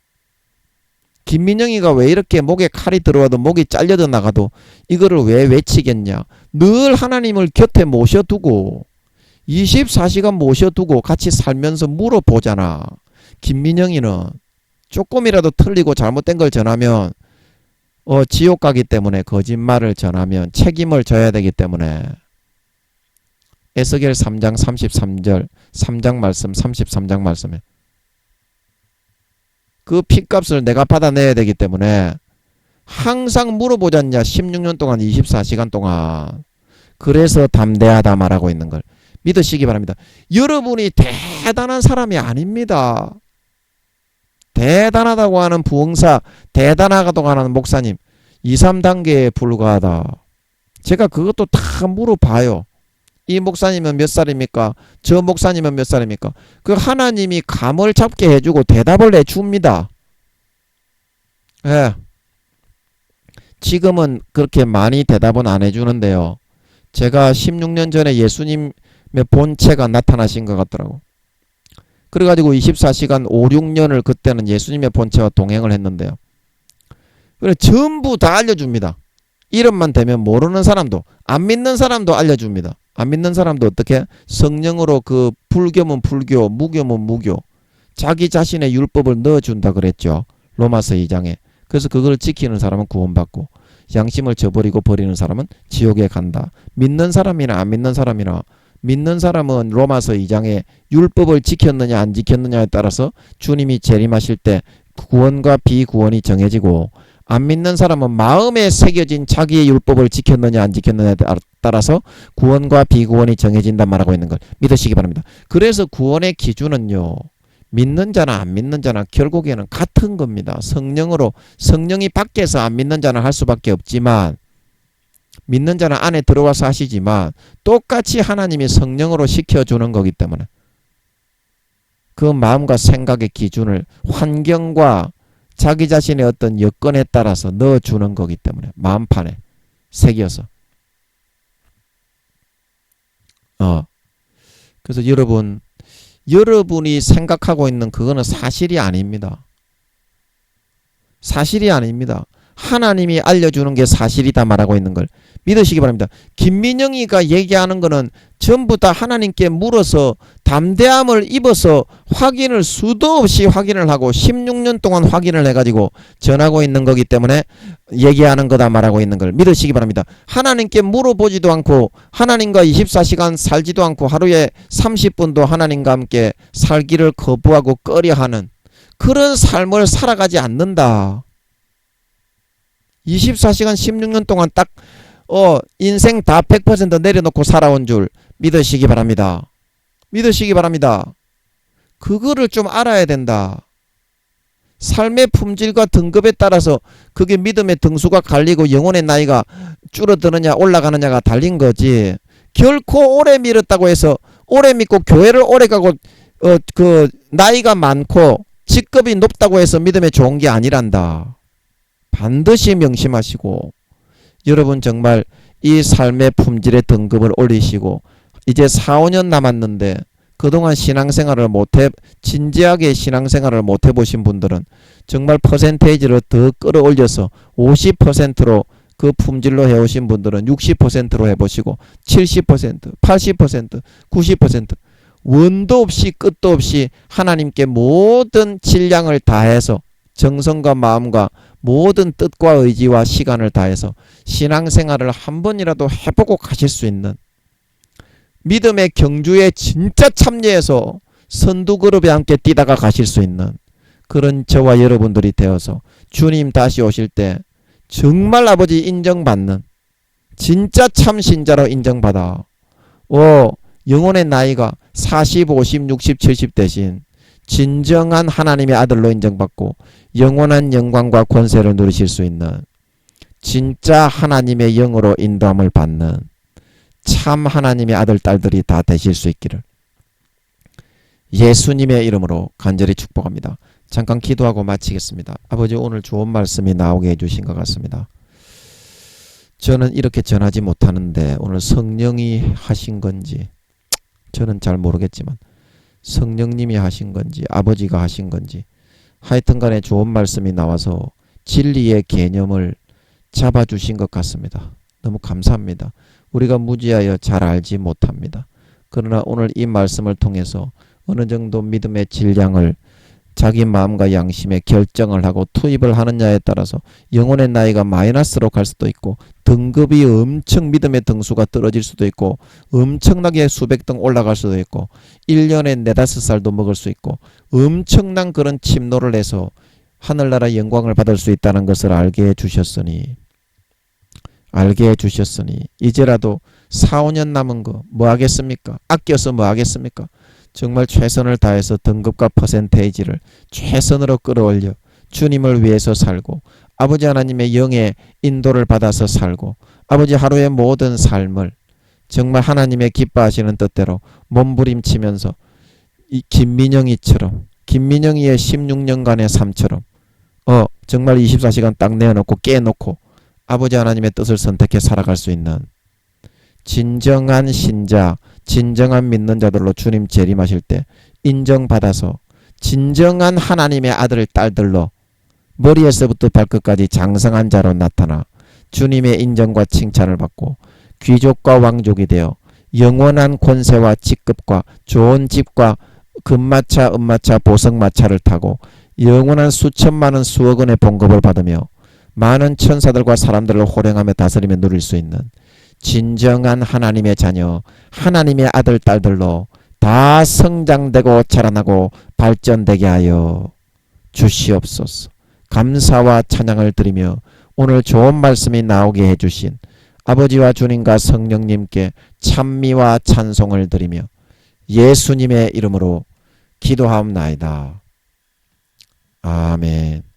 [SPEAKER 1] 김민영이가 왜 이렇게 목에 칼이 들어와도 목이 잘려도 나가도 이거를 왜 외치겠냐. 늘 하나님을 곁에 모셔두고 24시간 모셔두고 같이 살면서 물어보잖아. 김민영이는 조금이라도 틀리고 잘못된 걸 전하면 지옥 가기 때문에, 거짓말을 전하면 책임을 져야 되기 때문에. 에스겔 3장 33절 3장 말씀 33장 말씀에 그 핏값을 내가 받아내야 되기 때문에 항상 물어보잖냐. 16년 동안 24시간 동안. 그래서 담대하다 말하고 있는 걸 믿으시기 바랍니다. 여러분이 대단한 사람이 아닙니다. 대단하다고 하는 부흥사, 대단하다고 하는 목사님 2, 3단계에 불과하다. 제가 그것도 다 물어봐요. 이 목사님은 몇 살입니까? 저 목사님은 몇 살입니까? 그 하나님이 감을 잡게 해주고 대답을 해줍니다. 예. 지금은 그렇게 많이 대답은 안 해주는데요. 제가 16년 전에 예수님의 본체가 나타나신 것 같더라고. 그래가지고 24시간 5, 6년을 그때는 예수님의 본체와 동행을 했는데요. 그래 전부 다 알려줍니다. 이름만 대면 모르는 사람도, 안 믿는 사람도 알려줍니다. 안 믿는 사람도 어떻게? 성령으로 그 불교면 불교, 무교면 무교, 자기 자신의 율법을 넣어준다 그랬죠. 로마서 2장에. 그래서 그걸 지키는 사람은 구원받고 양심을 저버리고 버리는 사람은 지옥에 간다. 믿는 사람이나 안 믿는 사람이나, 믿는 사람은 로마서 2장에 율법을 지켰느냐 안 지켰느냐에 따라서 주님이 재림하실 때 구원과 비구원이 정해지고, 안 믿는 사람은 마음에 새겨진 자기의 율법을 지켰느냐 안 지켰느냐에 따라서 구원과 비구원이 정해진단 말하고 있는 걸 믿으시기 바랍니다. 그래서 구원의 기준은요, 믿는 자나 안 믿는 자나 결국에는 같은 겁니다. 성령으로, 성령이 밖에서 안 믿는 자는 할 수밖에 없지만 믿는 자는 안에 들어와서 하시지만 똑같이 하나님이 성령으로 시켜주는 거기 때문에 그 마음과 생각의 기준을 환경과 자기 자신의 어떤 여건에 따라서 넣어주는 거기 때문에 마음판에 새겨서. 그래서 여러분이 생각하고 있는 그거는 사실이 아닙니다. 사실이 아닙니다. 하나님이 알려주는 게 사실이다 말하고 있는 걸 믿으시기 바랍니다. 김민영이가 얘기하는 거는 전부 다 하나님께 물어서 담대함을 입어서 확인을 수도 없이 확인을 하고 16년 동안 확인을 해가지고 전하고 있는 거기 때문에 얘기하는 거다 말하고 있는 걸 믿으시기 바랍니다. 하나님께 물어보지도 않고 하나님과 24시간 살지도 않고 하루에 30분도 하나님과 함께 살기를 거부하고 꺼려하는 그런 삶을 살아가지 않는다. 24시간 16년 동안 딱 인생 다 100% 내려놓고 살아온 줄 믿으시기 바랍니다. 믿으시기 바랍니다. 그거를 좀 알아야 된다. 삶의 품질과 등급에 따라서 그게 믿음의 등수가 갈리고 영혼의 나이가 줄어드느냐 올라가느냐가 달린 거지. 결코 오래 믿었다고 해서 오래 믿고 교회를 오래 가고 그 나이가 많고 직급이 높다고 해서 믿음에 좋은 게 아니란다. 반드시 명심하시고 여러분 정말 이 삶의 품질의 등급을 올리시고 이제 4, 5년 남았는데 그동안 신앙생활을 진지하게 신앙생활을 못 해보신 분들은 정말 퍼센테이지를 더 끌어올려서 50%로 그 품질로 해오신 분들은 60%로 해보시고 70%, 80%, 90% 원도 없이 끝도 없이 하나님께 모든 질량을 다해서 정성과 마음과 모든 뜻과 의지와 시간을 다해서 신앙생활을 한 번이라도 해보고 가실 수 있는 믿음의 경주에 진짜 참여해서 선두그룹에 함께 뛰다가 가실 수 있는 그런 저와 여러분들이 되어서 주님 다시 오실 때 정말 아버지 인정받는 진짜 참 신자로 인정받아. 영혼의 나이가 40, 50, 60, 70 대신 진정한 하나님의 아들로 인정받고 영원한 영광과 권세를 누리실 수 있는 진짜 하나님의 영으로 인도함을 받는 참 하나님의 아들 딸들이 다 되실 수 있기를 예수님의 이름으로 간절히 축복합니다. 잠깐 기도하고 마치겠습니다. 아버지, 오늘 좋은 말씀이 나오게 해주신 것 같습니다. 저는 이렇게 전하지 못하는데 오늘 성령이 하신 건지 저는 잘 모르겠지만 성령님이 하신 건지 아버지가 하신 건지 하여튼 간에 좋은 말씀이 나와서 진리의 개념을 잡아주신 것 같습니다. 너무 감사합니다. 우리가 무지하여 잘 알지 못합니다. 그러나 오늘 이 말씀을 통해서 어느 정도 믿음의 질량을 자기 마음과 양심에 결정을 하고 투입을 하느냐에 따라서 영혼의 나이가 마이너스로 갈 수도 있고 등급이 엄청 믿음의 등수가 떨어질 수도 있고 엄청나게 수백 등 올라갈 수도 있고 1년에 4-5살도 먹을 수 있고 엄청난 그런 침노를 해서 하늘나라 영광을 받을 수 있다는 것을 알게 해주셨으니 이제라도 4-5년 남은 거 뭐 하겠습니까? 아껴서 뭐 하겠습니까? 정말 최선을 다해서 등급과 퍼센테이지를 최선으로 끌어올려 주님을 위해서 살고 아버지 하나님의 영의 인도를 받아서 살고 아버지 하루의 모든 삶을 정말 하나님의 기뻐하시는 뜻대로 몸부림치면서 이 김민영이처럼 김민영이의 16년간의 삶처럼 정말 24시간 딱 내어놓고 깨놓고 아버지 하나님의 뜻을 선택해 살아갈 수 있는 진정한 신자, 진정한 믿는 자들로 주님 재림하실 때 인정받아서 진정한 하나님의 아들 딸들로 머리에서부터 발끝까지 장성한 자로 나타나 주님의 인정과 칭찬을 받고 귀족과 왕족이 되어 영원한 권세와 직급과 좋은 집과 금마차, 은마차, 보석마차를 타고 영원한 수천만원 수억원의 봉급을 받으며 많은 천사들과 사람들을 호령하며 다스리며 누릴 수 있는 진정한 하나님의 자녀, 하나님의 아들 딸들로 다 성장되고 자라나고 발전되게 하여 주시옵소서. 감사와 찬양을 드리며 오늘 좋은 말씀이 나오게 해주신 아버지와 주님과 성령님께 찬미와 찬송을 드리며 예수님의 이름으로 기도하옵나이다. 아멘.